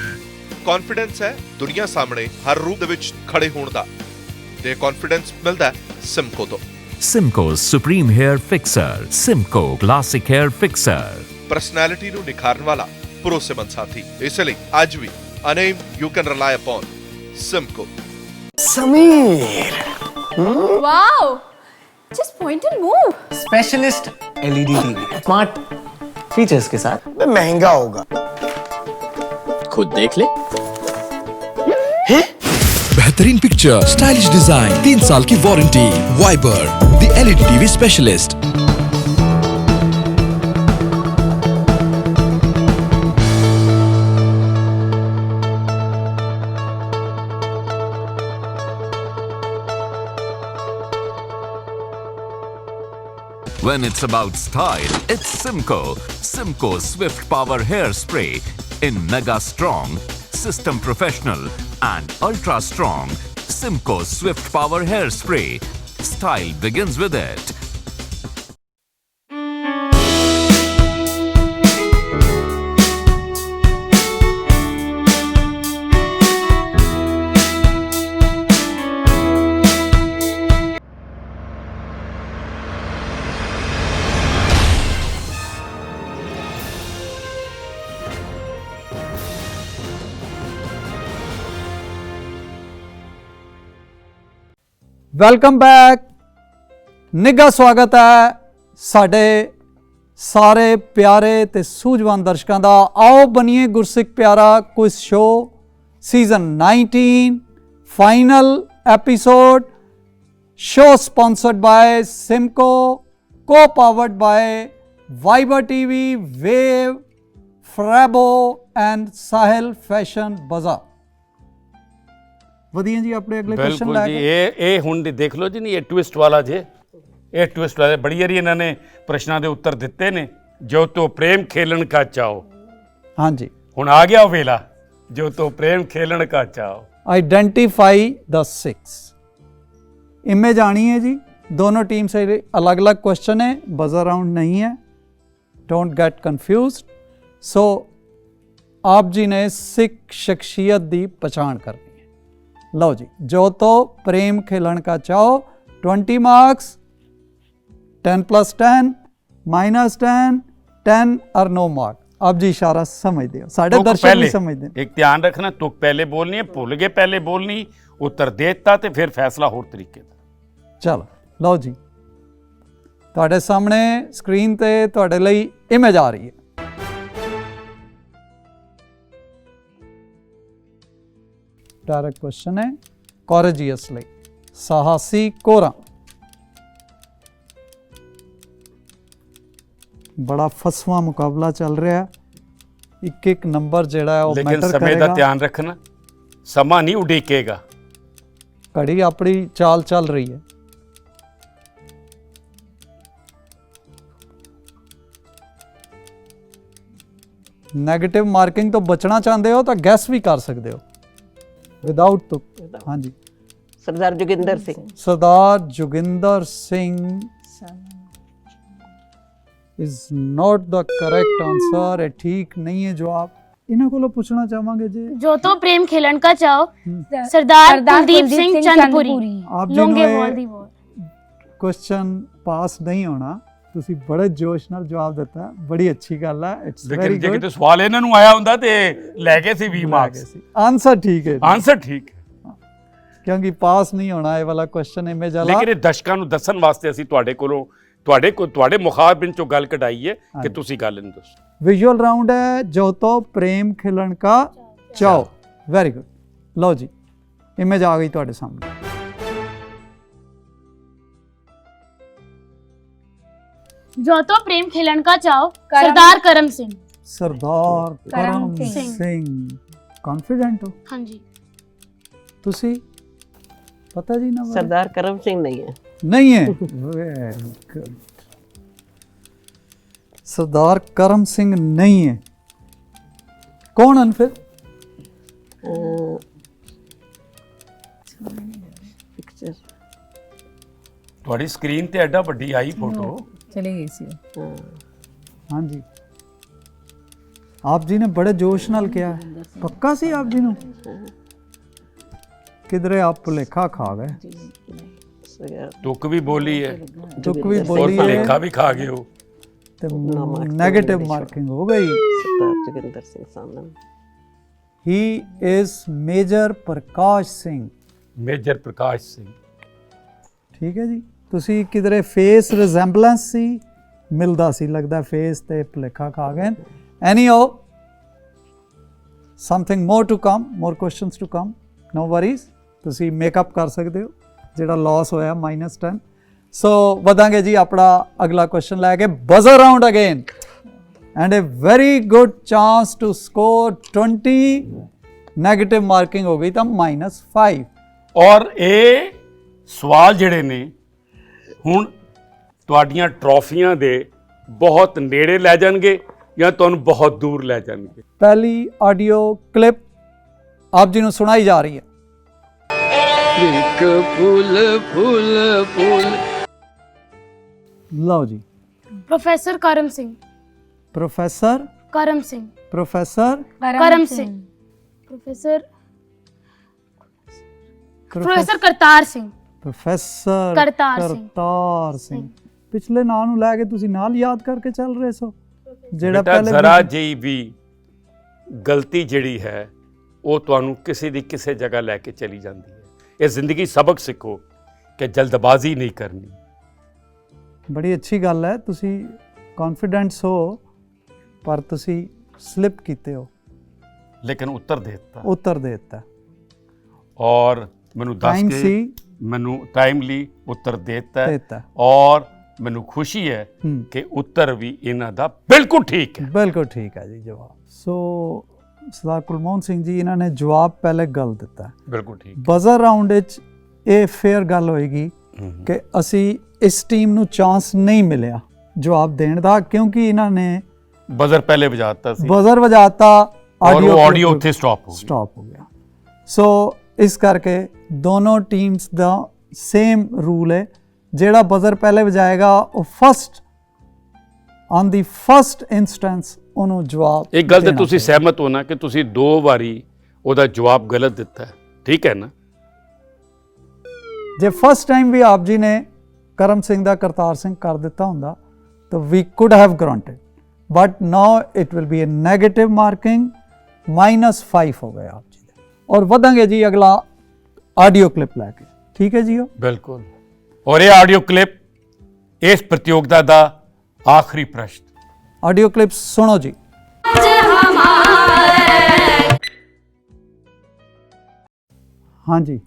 ਕੌਨਫੀਡੈਂਸ ਹੈ ਦੁਨੀਆ ਸਾਹਮਣੇ ਹਰ ਰੂਪ ਦੇ ਵਿੱਚ ਖੜੇ ਹੋਣ ਦਾ, ਤੇ ਕੌਨਫੀਡੈਂਸ ਮਿਲਦਾ ਹੈ ਸਿਮਕੋ ਤੋਂ। Simco supreme hair fixer, Simco classic hair fixer. Personality ਨੂੰ ਨਿਖਾਰਨ ਵਾਲਾ ਭਰੋਸੇਮੰਦ ਸਾਥੀ, ਇਸ ਲਈ ਅੱਜ ਵੀ a name you can rely upon Simco. Sameer wow, just point and move. Specialist LED TV smart features के साथ। महंगा होगा, खुद देख ले। बेहतरीन पिक्चर, स्टाइलिश डिजाइन, 3 साल की warranty. Viber the LED TV specialist. When it's about style, it's Simco. Simco Swift Power Hairspray in Mega Strong, System Professional and Ultra Strong. Simco Swift Power Hairspray. Style begins with it. Welcome back. ਨਿੱਘਾ ਸਵਾਗਤ ਹੈ ਸਾਡੇ ਸਾਰੇ ਪਿਆਰੇ ਤੇ ਸੂਝਵਾਨ ਦਰਸ਼ਕਾਂ ਦਾ। Aao Baniye Gursikh Pyara quiz show season 19 final episode. Show sponsored by Simco, co powered by Viber TV, wave, ਫਰੈਬੋ ਐਂਡ ਸਾਹਿਲ ਫੈਸ਼ਨ ਬਾਜ਼ਾਰ। ਵਧੀਆ ਜੀ, ਆਪਣੇ ਅਗਲੇ ਕੁਐਸਚਨ ਲੈ ਬਿਲਕੁਲ ਜੀ। ਕੇ ਇਹ ਹੁਣ ਦੇਖ ਲਓ ਜੀ, ਨਹੀਂ ਇਹ ਟਵਿਸਟ ਵਾਲਾ ਜੇ, ਇਹ ਟਵਿਸਟ ਵਾਲੇ ਬੜੀ ਵਾਰੀ ਇਹਨਾਂ ਨੇ ਪ੍ਰਸ਼ਨਾਂ ਦੇ ਉੱਤਰ ਦਿੱਤੇ ਨੇ। ਜੋ ਤੋ ਪ੍ਰੇਮ ਖੇਲਣ ਕਾ ਚਾਓ, ਹਾਂਜੀ ਹੁਣ ਆ ਗਿਆ ਉਹ ਵੇਲਾ। ਜੋ ਤੋ ਪ੍ਰੇਮ ਖੇਲਣ ਕਾ ਚਾਓ। ਆइडेंटिफाई द 6 इमेज आनी है जी। दोनों टीम से अलग अलग क्वेश्चन है, बजर राउंड नहीं है, डोंट गेट कंफ्यूज्ड। सो आप जी ने सिख शख्सियत की पहचान करनी है। लो जी, जो तो प्रेम खेलन का चाहो 20 मार्क्स, 10 + 10 -10 10 और नो मार्क। आप जी इशारा समझते हो, साढ़े दर्शक भी समझते हैं। एक ध्यान रखना, तुक पहले बोलनी है, भुल गए पहले बोलनी, उत्तर देता तो फिर फैसला होर तरीके दा। चलो लो जी, तुहाडे सामने स्क्रीन ते तुहाडे लई इमेज आ रही है। डायरेक्ट क्वेश्चन है कोरेजियसली, साहसी कोरा। बड़ा फसवा मुकाबला चल रहा है, एक एक नंबर जेड़ा है वो लेकिन मैटर समय करेगा। का ध्यान रखना, समा नहीं उड़ीकेगा, घड़ी अपनी चाल चल रही है। नेगेटिव मार्किंग तो बचना चाहते हो तो गैस भी कर सकते हो विदाउट तो। हाँ जी, Sardar Joginder Singh. Sardar Joginder Singh is not the correct answer. ठीक नहीं है जवाब। इन्हों को पूछना चाहेंगे जी, जो तो प्रेम खेलन का चाहो सरदार कुलदीप सिंह चंदपुरी। आप लोंगे जिन्होंने वॉल दी वॉल। क्वेश्चन पास नहीं होना, ਤੁਸੀਂ ਬੜੇ ਜੋਸ਼ ਨਾਲ ਜਵਾਬ ਦਿੱਤਾ, ਬੜੀ ਅੱਛੀ ਗੱਲ ਹੈ। ਇਟਸ ਵੈਰੀ लेकिन जे ਗੁੱਡ। किते सवाल ਇਹਨਾਂ ਨੂੰ ਆਇਆ ਹੁੰਦਾ ਤੇ ਲੈ ਕੇ ਸੀ 20 ਮਾਰਕਸ। ਆਨਸਰ ਠੀਕ ਹੈ ਜੀ, ਆਨਸਰ ਠੀਕ ਹੈ। ਕਿਉਂਕਿ ਪਾਸ ਨਹੀਂ ਹੋਣਾ ਇਹ ਵਾਲਾ ਕੁਐਸਚਨ ਇਮੇਜ ਵਾਲਾ। ਲੇਕਿਨ ਇਹ ਦਰਸ਼ਕਾਂ ਨੂੰ ਦੱਸਣ ਵਾਸਤੇ ਅਸੀਂ ਤੁਹਾਡੇ ਕੋਲੋਂ ਤੁਹਾਡੇ ਮੁਖਾਬਿਨ ਚੋਂ ਗੱਲ ਕਢਾਈ ਹੈ ਕਿ ਤੁਸੀਂ ਗੱਲ ਇਹਨੂੰ ਦੱਸੋ। ਵਿਜ਼ੂਅਲ ਰਾਉਂਡ ਹੈ, ਜੋ तो प्रेम खिलन का चाहो। Very good. ਲਓ ਜੀ, ਇਮੇਜ ਆ ਗਈ ਤੁਹਾਡੇ ਸਾਹਮਣੇ। जो तो प्रेम खेलन का चाहो सरदार करम सिंह। ਸਰਦਾਰ ਕਰਮ ਸਿੰਘ। ਕੌਨਫੀਡੈਂਟ ਹੋ हाँ जी, ਤੁਸੀਂ? ਪਤਾ ਜੀ ਨਾ? सरदार करम सिंह नहीं है। नहीं है। Very good. सरदार करम सिंह नहीं है। कौन हैं फिर? ਤੁਹਾਡੀ ਸਕਰੀਨ ਤੇ ਐਡਾ ਵੱਡੀ ਆਈ ਫੋਟੋ ਚਲੀ ਗਈ ਸੀ हाँ जी, आप जी ने बड़े जोश नाल किया, पक्का सी आप जी नू? किधरे आप भुलेखा खा गए, ਤੁਕ ਵੀ ਬੋਲੀ ਹੈ तुक भी ਔਰ बोली ਭੁਲੇਖਾ है ਵੀ ਖਾ ਗਏ ਹੋ। ते नेगेटिव मार्किंग हो गई। Sardar Joginder Singh Sanan. He is major Prakash Singh. Major Prakash Singh. ठीक है जी, ਤੁਸੀਂ ਕਿਧਰੇ ਫੇਸ ਰਿਜ਼ੈਂਬਲੈਂਸ ਸੀ, ਮਿਲਦਾ ਸੀ ਲੱਗਦਾ ਫੇਸ ਤੇ ਭੁਲੇਖਾ ਖਾ ਗਏ। Anyhow something more to come, more questions to come, no worries, ਤੁਸੀਂ ਮੇਕਅਪ ਕਰ ਸਕਦੇ ਹੋ ਜਿਹੜਾ ਲਾਸ ਹੋਇਆ -10। ਸੋ ਵਧਾਂਗੇ ਜੀ ਆਪਣਾ ਅਗਲਾ ਕੁਐਸਚਨ ਲੈ ਕੇ, buzzer round again and a very good chance to score 20। Negative marking ਹੋ ਗਈ ਤਾਂ -5। ਔਰ ਇਹ ਸਵਾਲ ਜਿਹੜੇ ਨੇ ਹੁਣ ਤੁਹਾਡੀਆਂ ਟਰੋਫੀਆਂ ਦੇ ਬਹੁਤ ਨੇੜੇ ਲੈ ਜਾਣਗੇ ਜਾਂ ਤੁਹਾਨੂੰ ਬਹੁਤ ਦੂਰ ਲੈ ਜਾਣਗੇ। पहली ऑडियो क्लिप आप जी ਨੂੰ ਸੁਣਾਈ ਜਾ ਰਹੀ ਹੈ। एक फूल फूल फूल। ਲਓ ਜੀ, प्रोफेसर करम सिंह। प्रोफेसर करम सिंह। प्रोफेसर करम Singh. Professor professor Kartar Singh. Professor Kartar Singh. Kartar Singh. ਪਿਛਲੇ ਨਾਂ ਨੂੰ ਲੈ ਕੇ ਤੁਸੀਂ ਨਾਲ ਯਾਦ ਕਰਕੇ ਚੱਲ ਰਹੇ ਸੋ, ਜਿਹੜਾ ਬੇਟਾ ਪਹਿਲੇ ਜ਼ਰਾ ਜਿਹੀ ਵੀ ਗਲਤੀ ਜਿਹੜੀ ਹੈ ਉਹ ਤੁਹਾਨੂੰ ਕਿਸੇ ਦੀ ਕਿਸੇ ਜਗ੍ਹਾ ਲੈ ਕੇ ਚਲੀ ਜਾਂਦੀ ਹੈ। ਇਹ ਜ਼ਿੰਦਗੀ ਸਬਕ ਸਿੱਖੋ ਕਿ ਜਲਦਬਾਜ਼ੀ ਨਹੀਂ ਕਰਨੀ। ਬੜੀ ਅੱਛੀ ਗੱਲ ਹੈ, ਤੁਸੀਂ ਕੌਨਫੀਡੈਂਟਸ ਹੋ ਪਰ ਤੁਸੀਂ ਸਲਿਪ ਕੀਤੇ ਹੋ, ਲੇਕਿਨ ਉੱਤਰ ਦੇ ਦਿੱਤਾ। ਉੱਤਰ ਦੇ ਦਿੱਤਾ ਔਰ ਮੈਨੂੰ ਦੱਸ Time ਕੇ ਸੀ। ਮੈਨੂੰ ਟਾਈਮਲੀ ਉੱਤਰ ਦੇ ਦਿੱਤਾ ਦਿੱਤਾ। ਔਰ ਮੈਨੂੰ ਖੁਸ਼ੀ ਹੈ ਕਿ ਉੱਤਰ ਵੀ ਇਹਨਾਂ ਦਾ ਬਿਲਕੁਲ ਠੀਕ ਹੈ। ਬਿਲਕੁਲ ਠੀਕ ਹੈ ਜੀ ਜਵਾਬ। ਸੋ ਸਰਦਾਰ ਕੁਲਮੋਹਨ ਸਿੰਘ ਜੀ, ਇਹਨਾਂ ਨੇ ਜਵਾਬ ਪਹਿਲੇ ਗਲਤ ਦਿੱਤਾ। ਬਿਲਕੁਲ ਠੀਕ। ਬਜ਼ਰ ਰਾਉਂਡ ਵਿੱਚ ਇਹ ਫੇਅਰ ਗੱਲ ਹੋਏਗੀ ਕਿ ਅਸੀਂ ਇਸ ਟੀਮ ਨੂੰ ਚਾਂਸ ਨਹੀਂ ਮਿਲਿਆ ਜਵਾਬ ਦੇਣ ਦਾ, ਕਿਉਂਕਿ ਇਹਨਾਂ ਨੇ ਬਜ਼ਰ ਪਹਿਲੇ ਵਜਾਤਾ ਸੀ, ਬਜ਼ਰ ਵਜਾਤਾ, ਆਡੀਓ ਉੱਥੇ ਸਟਾਪ ਹੋ ਗਿਆ। ਸੋ ਇਸ ਕਰਕੇ ਦੋਨੋਂ ਟੀਮਸ ਦਾ ਸੇਮ ਰੂਲ ਹੈ, ਜਿਹੜਾ ਬਜ਼ਰ ਪਹਿਲੇ ਵਜਾਏਗਾ ਉਹ first on the first instance ਉਹਨੂੰ ਜਵਾਬ। ਇੱਕ ਗੱਲ ਤੇ ਤੁਸੀਂ ਸਹਿਮਤ ਹੋ ਨਾ ਕਿ ਤੁਸੀਂ 2 ਵਾਰੀ ਉਹਦਾ ਜਵਾਬ ਗਲਤ ਦਿੱਤਾ ਹੈ, ਠੀਕ ਹੈ ਨਾ? ਜੇ ਫਸਟ ਟਾਈਮ ਵੀ ਆਪ ਜੀ ਨੇ ਕਰਮ ਸਿੰਘ ਦਾ ਕਰਤਾਰ ਸਿੰਘ ਕਰ ਦਿੱਤਾ ਹੁੰਦਾ ਤਾਂ ਵੀ could have granted, but now it will be a negative marking, -5 ਹੋ ਗਿਆ ਆਪ ਜੀ ਦੇ। ਔਰ ਵਧਾਂਗੇ ਜੀ ਅਗਲਾ ਆਡੀਓ ਕਲਿੱਪ ਲੈ ਕੇ, ਠੀਕ ਹੈ ਜੀ? ਬਿਲਕੁਲ। ਔਰ ਇਹ ਆਡੀਓ ਕਲਿੱਪ ਇਸ ਪ੍ਰਤੀਯੋਗਤਾ ਦਾ ਆਖਰੀ ਪ੍ਰਸ਼ਨ। ऑडियो क्लिप सुनो जी। हाँ जी।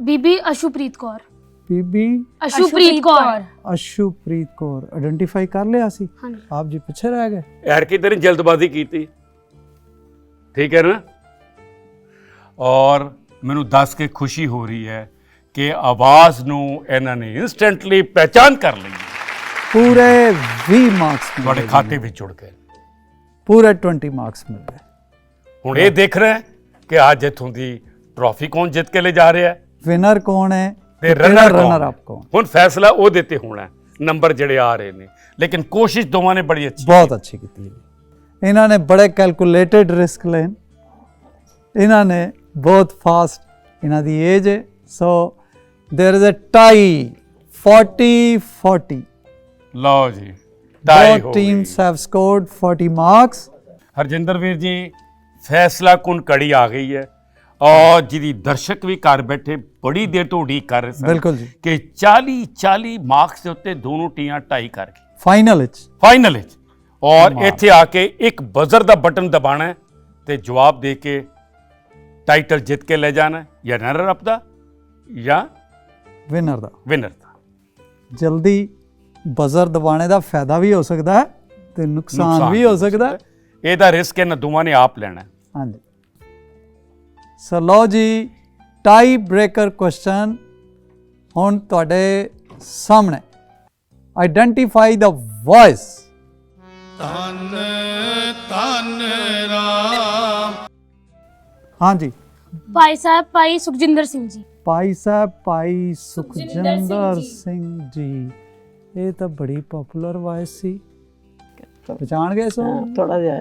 बीबी अशुप्रीत कौर। बीबी अशुप्रीत कौर। अशुप्रीत कौर आइडेंटिफाई कर लिया सी। हाँ। आप जी पीछे रह गए यार, कितनी जल्दबाजी की थी, ठीक है ना? और मैनू दस के खुशी हो रही है कि आवाज़ नू इन्होंने इंस्टेंटली पहचान कर ली। पूरे 20 मार्क्स ਤੁਹਾਡੇ ਖਾਤੇ ਵਿੱਚ ਜੁੜ ਗਏ, पूरे 20 मार्क्स मिल गए। ਹੁਣ ਇਹ ਦੇਖ ਰਹੇ ਹੈ ਕਿ ਅੱਜ ਇਥੋਂ ਦੀ ਟਰਾਫੀ ਕੌਣ ਜਿੱਤ ਕੇ ਲੈ ਜਾ ਰਿਹਾ ਹੈ, ਵਿਨਰ ਕੌਣ ਹੈ ਤੇ ਰਨਰ ਅਪ ਕੌਣ। ਹੁਣ ਫੈਸਲਾ ਉਹਦੇ ਤੇ ਹੋਣਾ ਹੈ, ਨੰਬਰ ਜਿਹੜੇ ਆ ਰਹੇ ਨੇ, ਲੇਕਿਨ ਕੋਸ਼ਿਸ਼ ਦੋਵਾਂ ਨੇ ਬੜੀ ਅੱਛੀ, ਬਹੁਤ ਅੱਛੀ ਕੀਤੀ ਹੈ। ਇਹਨਾਂ ਨੇ ਬੜੇ ਕੈਲਕੂਲੇਟਡ ਰਿਸਕ ਲਏ, ਇਹਨਾਂ ਨੇ ਬਹੁਤ ਫਾਸਟ, ਇਹਨਾਂ ਦੀ ਏਜ ਹੈ। So there is a tie 40-40। ਲਓ ਜੀ, ਟਾਈ ਹੋ ਗਈ। teams have scored 40 marks। Harjinder Veer ਜੀ, ਫੈਸਲਾ ਕੁਨ ਕੜੀ ਆ ਗਈ ਹੈ ਔਰ ਜਿਹਦੀ ਦਰਸ਼ਕ ਵੀ ਘਰ ਬੈਠੇ ਬੜੀ ਦੇਰ ਤੋਂ ਉਡੀਕ ਕਰ ਰਹੇ ਸਨ। ਬਿਲਕੁਲ ਜੀ। ਕਿ 40 ਮਾਰਕਸ ਦੇ ਉੱਤੇ ਦੋਨੋਂ ਟੀਮਾਂ ਟਾਈ ਕਰ ਗਈ ਫਾਈਨਲ ਵਿੱਚ। ਔਰ ਇੱਥੇ ਆ ਕੇ ਇੱਕ ਬਜ਼ਰ ਦਾ ਬਟਨ ਦਬਾਣਾ ਹੈ ਤੇ ਜਵਾਬ ਦੇ ਕੇ ਟਾਈਟਲ ਜਿੱਤ ਕੇ ਲੈ ਜਾਣਾ, ਜਾਂ ਰਨਰ ਅਪ ਦਾ ਜਾਂ ਵਿਨਰ ਦਾ। ਜਲਦੀ ਬਜ਼ਰ ਦਬਾਣੇ ਦਾ ਫਾਇਦਾ ਵੀ ਹੋ ਸਕਦਾ ਹੈ ਤੇ ਨੁਕਸਾਨ ਵੀ ਹੋ ਸਕਦਾ ਹੈ। ਇਹਦਾ ਰਿਸਕ ਇਹਨਾਂ ਦੋਵਾਂ ਨੇ ਆਪ ਲੈਣਾ ਹੈ। ਹਾਂਜੀ। ਸੋ ਲਓ ਜੀ, ਟਾਈ ਬ੍ਰੇਕਰ ਕੁਐਸਚਨ ਹੁਣ ਤੁਹਾਡੇ ਸਾਹਮਣੇ। ਆਈਡੈਂਟੀਫਾਈ ਦਾ ਵੌਇਸ। ਧੰਨ ਧੰਨ ਰਾਮ। हाँ जी। भाई साहब भाई सुखजिंदर सिंह जी। ਭਾਈ ਸਾਹਿਬ ਭਾਈ ਸੁਖਜਿੰਦਰ ਸਿੰਘ ਜੀ, ਇਹ ਤਾਂ ਬੜੀ ਪਪੂਲਰ ਵਾਇਸ ਸੀ, ਪਛਾਣ ਗਏ ਸੋ? ਥੋੜਾ ਜਿਹਾ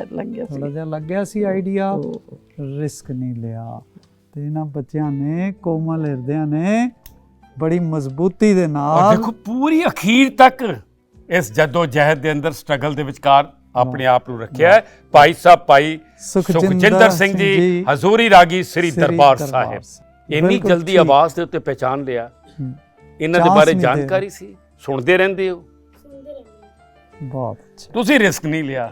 ਲੱਗ ਗਿਆ ਸੀ ਆਈਡੀਆ, ਰਿਸਕ ਨਹੀਂ ਲਿਆ ਤੇ ਇਹਨਾਂ ਬੱਚਿਆਂ ਨੇ, ਕੋਮਲ ਹਿਰਦਿਆਂ ਨੇ ਬੜੀ ਮਜ਼ਬੂਤੀ ਦੇ ਨਾਲ, ਦੇਖੋ ਪੂਰੀ ਅਖੀਰ ਤੱਕ ਇਸ ਜੱਦੋ ਜਹਿਦ ਦੇ ਅੰਦਰ ਸਟਰਗਲ ਦੇ ਵਿਚਕਾਰ ਆਪਣੇ ਆਪ ਨੂੰ ਰੱਖਿਆ ਹੈ। ਭਾਈ ਸਾਹਿਬ ਭਾਈ ਸੁਖਜਿੰਦਰ ਸਿੰਘ ਜੀ, ਹਜ਼ੂਰੀ ਰਾਗੀ ਸ੍ਰੀ ਦਰਬਾਰ ਸਾਹਿਬ। ਇੰਨੀ ਜਲਦੀ ਆਵਾਜ਼ ਦੇ ਉੱਤੇ ਪਹਿਚਾਨ ਲਿਆ, ਇਹਨਾਂ ਦੇ ਬਾਰੇ ਜਾਣਕਾਰੀ ਸੀ, ਸੁਣਦੇ ਰਹਿੰਦੇ ਹੋ? ਬਹੁਤ ਅੱਛਾ, ਤੁਸੀਂ ਰਿਸਕ ਨਹੀਂ ਲਿਆ।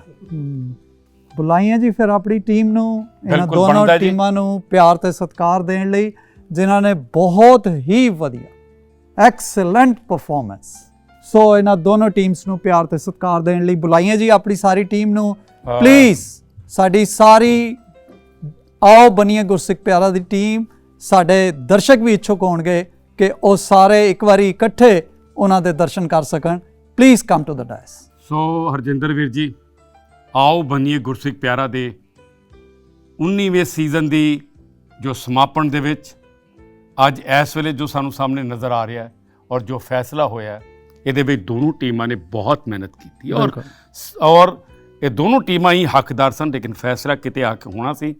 ਬੁਲਾਈਆਂ ਜੀ ਫਿਰ ਆਪਣੀ ਟੀਮ ਨੂੰ, ਇਹਨਾਂ ਦੋਨੋਂ ਟੀਮਾਂ ਨੂੰ ਪਿਆਰ ਤੇ ਸਤਿਕਾਰ ਦੇਣ ਲਈ, ਜਿਨ੍ਹਾਂ ਨੇ ਬਹੁਤ ਹੀ ਵਧੀਆ ਐਕਸਲੈਂਟ ਪਰਫਾਰਮੈਂਸ। ਸੋ ਇਹਨਾਂ ਦੋਨੋਂ ਟੀਮਸ ਨੂੰ ਪਿਆਰ ਤੇ ਸਤਿਕਾਰ ਦੇਣ ਲਈ ਬੁਲਾਈਆਂ ਜੀ ਆਪਣੀ ਸਾਰੀ ਟੀਮ ਨੂੰ। ਪਲੀਜ਼ ਸਾਡੀ ਸਾਰੀ ਆਓ ਬਣੀਏ ਗੁਰਸਿੱਖ ਪਿਆਰਾ ਦੀ ਟੀਮ, ਸਾਡੇ ਦਰਸ਼ਕ ਵੀ ਇੱਛੁਕ ਹੋਣਗੇ ਕਿ ਉਹ ਸਾਰੇ ਇੱਕ ਵਾਰੀ ਇਕੱਠੇ ਉਹਨਾਂ ਦੇ ਦਰਸ਼ਨ ਕਰ ਸਕਣ। Please come to the dais. So Harjinder Veer ji, Aao Baniye Gursikh ਪਿਆਰਾ ਦੇ 19ਵੇਂ ਸੀਜ਼ਨ ਦੀ ਜੋ ਸਮਾਪਨ ਦੇ ਵਿੱਚ ਅੱਜ ਇਸ ਵੇਲੇ ਜੋ ਸਾਨੂੰ ਸਾਹਮਣੇ ਨਜ਼ਰ ਆ ਰਿਹਾ ਹੈ ਔਰ ਜੋ ਫੈਸਲਾ ਹੋਇਆ, ਇਹਦੇ ਵਿੱਚ ਦੋਨੋਂ ਟੀਮਾਂ ਨੇ ਬਹੁਤ ਮਿਹਨਤ ਕੀਤੀ ਔਰ ਇਹ ਦੋਨੋਂ ਟੀਮਾਂ ਹੀ ਹੱਕਦਾਰ ਸਨ, ਲੇਕਿਨ ਫੈਸਲਾ ਕਿਤੇ ਆ ਕੇ ਹੋਣਾ ਸੀ।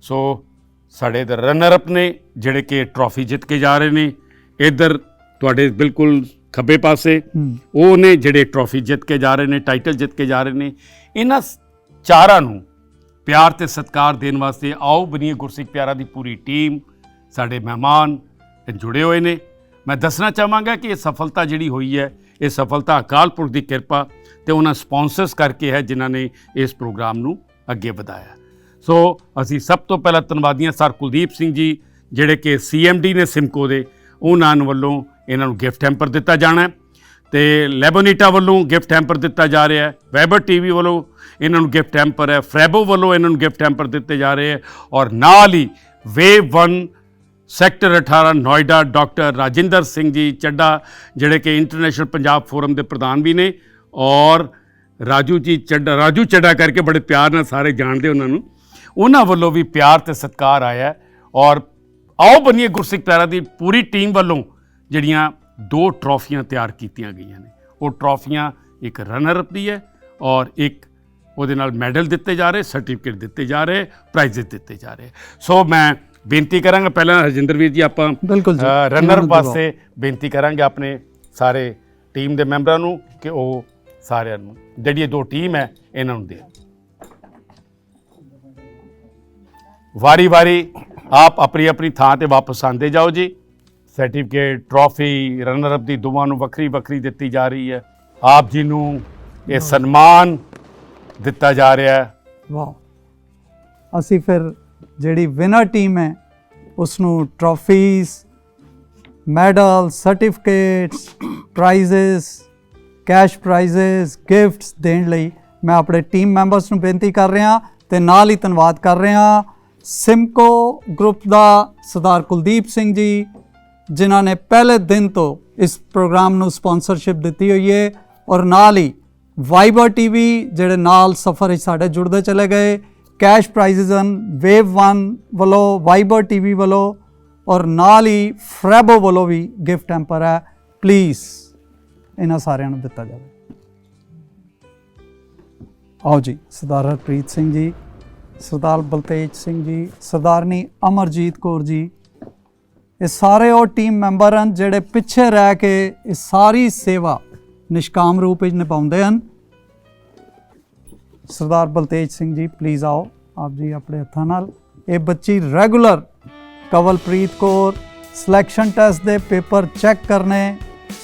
ਸੋ ਸਾਡੇ ਇਧਰ ਰਨਰ ਅਪ ਨੇ ਜਿਹੜੇ ਕਿ ਟਰੋਫੀ ਜਿੱਤ ਕੇ ਜਾ ਰਹੇ ਨੇ, ਇੱਧਰ ਤੁਹਾਡੇ ਬਿਲਕੁਲ ਖੱਬੇ ਪਾਸੇ ਉਹ ਨੇ ਜਿਹੜੇ ਟਰੋਫੀ ਜਿੱਤ ਕੇ ਜਾ ਰਹੇ ਨੇ, ਟਾਈਟਲ ਜਿੱਤ ਕੇ ਜਾ ਰਹੇ ਨੇ। ਇਹਨਾਂ ਚਾਰਾਂ ਨੂੰ ਪਿਆਰ ਤੇ ਸਤਿਕਾਰ ਦੇਣ ਵਾਸਤੇ ਆਓ ਬਣੀਏ ਗੁਰਸਿੱਖ ਪਿਆਰਾ ਦੀ ਪੂਰੀ ਟੀਮ, ਸਾਡੇ ਮਹਿਮਾਨ ਜੁੜੇ ਹੋਏ ਨੇ। ਮੈਂ ਦੱਸਣਾ ਚਾਹਾਂਗਾ ਕਿ ਇਹ ਸਫਲਤਾ ਜਿਹੜੀ ਹੋਈ ਹੈ, ਇਹ ਸਫਲਤਾ ਅਕਾਲ ਪੁਰਖ ਦੀ ਕਿਰਪਾ ਤੇ ਉਹਨਾਂ ਸਪਾਂਸਰਸ ਕਰਕੇ ਹੈ ਜਿਨ੍ਹਾਂ ਨੇ ਇਸ ਪ੍ਰੋਗਰਾਮ ਨੂੰ ਅੱਗੇ ਵਧਾਇਆ। ਸੋ ਅਸੀਂ ਸਭ ਤੋਂ ਪਹਿਲਾਂ ਧੰਨਵਾਦੀਆਂ ਸਰ ਕੁਲਦੀਪ ਸਿੰਘ ਜੀ, ਜਿਹੜੇ ਕਿ CMD ਨੇ ਸਿਮਕੋ ਦੇ, ਉਹਨਾਂ ਵੱਲੋਂ ਇਹਨਾਂ ਨੂੰ ਗਿਫਟ ਹੈਂਪਰ ਦਿੱਤਾ ਜਾਣਾ ਹੈ ਤੇ ਲੈਬੋਨੀਟਾ ਵੱਲੋਂ ਗਿਫਟ ਹੈਂਪਰ ਦਿੱਤਾ ਜਾ ਰਿਹਾ ਹੈ, ਵੈਬਰ TV ਵੱਲੋਂ ਇਹਨਾਂ ਨੂੰ ਗਿਫਟ ਹੈਂਪਰ ਹੈ, ਫਰੈਬੋ ਵੱਲੋਂ ਇਹਨਾਂ ਨੂੰ ਗਿਫਟ ਹੈਂਪਰ ਦਿੱਤੇ ਜਾ ਰਹੇ ਹੈ ਔਰ ਨਾਲ ਹੀ wave 1 sector 18 Noida doctor Rajinder Singh ji Chadda, ਜਿਹੜੇ ਕਿ ਇੰਟਰਨੈਸ਼ਨਲ ਪੰਜਾਬ ਫੋਰਮ ਦੇ ਪ੍ਰਧਾਨ ਵੀ ਨੇ, ਔਰ ਰਾਜੂ ਚੱਡਾ ਕਰਕੇ ਬੜੇ ਪਿਆਰ ਨਾਲ ਸਾਰੇ ਜਾਣਦੇ ਉਹਨਾਂ ਨੂੰ, ਉਹਨਾਂ ਵੱਲੋਂ ਵੀ ਪਿਆਰ ਤੇ ਸਤਿਕਾਰ ਆਇਆ। ਔਰ ਆਓ ਬਣੀਏ ਗੁਰਸਿੱਖ ਪਿਆਰਾ ਦੀ ਪੂਰੀ ਟੀਮ ਵੱਲੋਂ ਜਿਹੜੀਆਂ 2 ਟਰੋਫੀਆਂ ਤਿਆਰ ਕੀਤੀਆਂ ਗਈਆਂ ਨੇ, ਉਹ ਟਰੋਫੀਆਂ ਇੱਕ ਰਨਰ ਅਪ ਦੀ ਹੈ ਔਰ ਇੱਕ ਉਹਦੇ ਨਾਲ ਮੈਡਲ ਦਿੱਤੇ ਜਾ ਰਹੇ, ਸਰਟੀਫਿਕੇਟ ਦਿੱਤੇ ਜਾ ਰਹੇ, ਪ੍ਰਾਈਜ਼ ਦਿੱਤੇ ਜਾ ਰਹੇ। ਸੋ ਮੈਂ ਬੇਨਤੀ ਕਰਾਂਗਾ ਪਹਿਲਾਂ ਹਰਜਿੰਦਰ ਵੀਰ ਜੀ, ਆਪਾਂ ਰਨਰ ਪਾਸੇ ਬੇਨਤੀ ਕਰਾਂਗੇ ਆਪਣੇ ਸਾਰੇ ਟੀਮ ਦੇ ਮੈਂਬਰਾਂ ਨੂੰ ਕਿ ਉਹ ਸਾਰਿਆਂ ਨੂੰ ਜਿਹੜੀ ਇਹ 2 ਟੀਮ ਹੈ ਇਹਨਾਂ ਨੂੰ ਦੇ ਵਾਰੀ ਆਪ ਆਪਣੀ ਥਾਂ ਤੇ ਵਾਪਸ ਆਉਂਦੇ ਜਾਓ ਜੀ। ਸਰਟੀਫਿਕੇਟ, ਟਰੋਫੀ, ਰਨਰ ਅਪ ਦੀ ਦੋਵਾਂ ਨੂੰ ਵੱਖਰੀ ਦਿੱਤੀ ਜਾ ਰਹੀ ਹੈ। ਆਪ ਜੀ ਨੂੰ ਇਹ ਸਨਮਾਨ ਦਿੱਤਾ ਜਾ ਰਿਹਾ ਹੈ। ਵਾਹ, ਅਸੀਂ ਫਿਰ ਜਿਹੜੀ ਵਿਨਰ ਟੀਮ ਹੈ ਉਸ ਨੂੰ trophies, medal, certificates, prizes, cash prizes, gifts ਦੇਣ ਲਈ ਮੈਂ ਆਪਣੇ ਟੀਮ ਮੈਂਬਰਸ ਨੂੰ ਬੇਨਤੀ ਕਰ ਰਿਹਾ ਤੇ ਨਾਲ ਹੀ ਧੰਨਵਾਦ ਕਰ ਰਿਹਾ ਸਿਮਕੋ ਗਰੁੱਪ ਦਾ ਸਰਦਾਰ ਕੁਲਦੀਪ ਸਿੰਘ ਜੀ, ਜਿਨ੍ਹਾਂ ਨੇ ਪਹਿਲੇ ਦਿਨ ਤੋਂ ਇਸ ਪ੍ਰੋਗਰਾਮ ਨੂੰ ਸਪਾਂਸਰਸ਼ਿਪ ਦਿੱਤੀ ਹੋਈ ਹੈ, ਔਰ ਨਾਲ ਹੀ ਵਾਈਬਰ TV ਜਿਹੜੇ ਨਾਲ ਸਫ਼ਰ ਵਿੱਚ ਸਾਡੇ ਜੁੜਦੇ ਚਲੇ ਗਏ। ਕੈਸ਼ ਪ੍ਰਾਈਜ਼ਸ ਹਨ ਵੇਵ 1 ਵੱਲੋਂ, ਵਾਈਬਰ TV ਵੱਲੋਂ, ਔਰ ਨਾਲ ਹੀ ਫਰੈਬੋ ਵੱਲੋਂ ਵੀ ਗਿਫਟ ਹੈਂਪਰ ਹੈ। ਪਲੀਜ਼ ਇਹਨਾਂ ਸਾਰਿਆਂ ਨੂੰ ਦਿੱਤਾ ਜਾਵੇ। ਆਓ ਜੀ, ਸਰਦਾਰ ਹਰਪ੍ਰੀਤ ਸਿੰਘ ਜੀ, ਸਰਦਾਰ ਬਲਤੇਜ ਸਿੰਘ ਜੀ, ਸਰਦਾਰਨੀ ਅਮਰਜੀਤ ਕੌਰ ਜੀ, ਇਹ ਸਾਰੇ ਉਹ ਟੀਮ ਮੈਂਬਰ ਹਨ ਜਿਹੜੇ ਪਿੱਛੇ ਰਹਿ ਕੇ ਇਹ ਸਾਰੀ ਸੇਵਾ ਨਿਸ਼ਕਾਮ ਰੂਪ ਵਿੱਚ ਨਿਭਾਉਂਦੇ ਹਨ। ਸਰਦਾਰ ਬਲਤੇਜ ਸਿੰਘ ਜੀ, ਪਲੀਜ਼ ਆਓ ਆਪ ਜੀ ਆਪਣੇ ਹੱਥਾਂ ਨਾਲ। ਇਹ ਬੱਚੀ regular Kawalpreet Kaur selection test ਦੇ ਪੇਪਰ ਚੈੱਕ ਕਰਨੇ।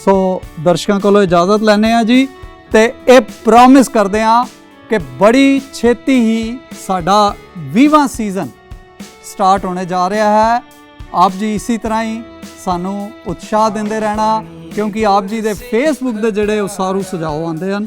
ਸੋ ਦਰਸ਼ਕਾਂ ਕੋਲੋਂ ਇਜਾਜ਼ਤ ਲੈਂਦੇ ਹਾਂ ਜੀ, ਤੇ ਇਹ ਪ੍ਰੋਮਿਸ ਕਰਦੇ ਹਾਂ ਕਿ ਬੜੀ ਛੇਤੀ ਹੀ ਸਾਡਾ 20ਵਾਂ ਸੀਜ਼ਨ ਸਟਾਰਟ ਹੋਣੇ ਜਾ ਰਿਹਾ ਹੈ। ਆਪ ਜੀ ਇਸੇ ਤਰ੍ਹਾਂ ਹੀ ਸਾਨੂੰ ਉਤਸ਼ਾਹ ਦਿੰਦੇ ਰਹਿਣਾ, ਕਿਉਂਕਿ ਆਪ ਜੀ ਦੇ ਫੇਸਬੁੱਕ ਦੇ ਜਿਹੜੇ ਉਸਾਰੂ ਸੁਝਾਅ ਆਉਂਦੇ ਹਨ,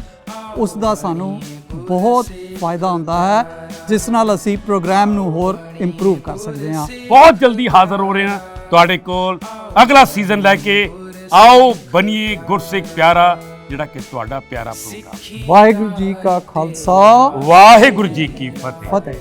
ਉਸ ਦਾ ਸਾਨੂੰ ਬਹੁਤ ਫਾਇਦਾ ਹੁੰਦਾ ਹੈ, ਜਿਸ ਨਾਲ ਅਸੀਂ ਪ੍ਰੋਗਰਾਮ ਨੂੰ ਹੋਰ ਇੰਪਰੂਵ ਕਰ ਸਕਦੇ ਹਾਂ। ਬਹੁਤ ਜਲਦੀ ਹਾਜ਼ਰ ਹੋ ਰਹੇ ਹਾਂ ਤੁਹਾਡੇ ਕੋਲ ਅਗਲਾ ਸੀਜ਼ਨ ਲੈ ਕੇ। ਆਓ ਬਣੀਏ ਗੁਰਸਿੱਖ ਪਿਆਰਾ, ਜਿਹੜਾ ਕਿ ਤੁਹਾਡਾ ਪਿਆਰਾ ਪ੍ਰੋਗਰਾਮ। ਵਾਹਿਗੁਰੂ ਜੀ ਕਾ ਖਾਲਸਾ, ਵਾਹਿਗੁਰੂ ਜੀ ਕੀ ਫਤਿਹ।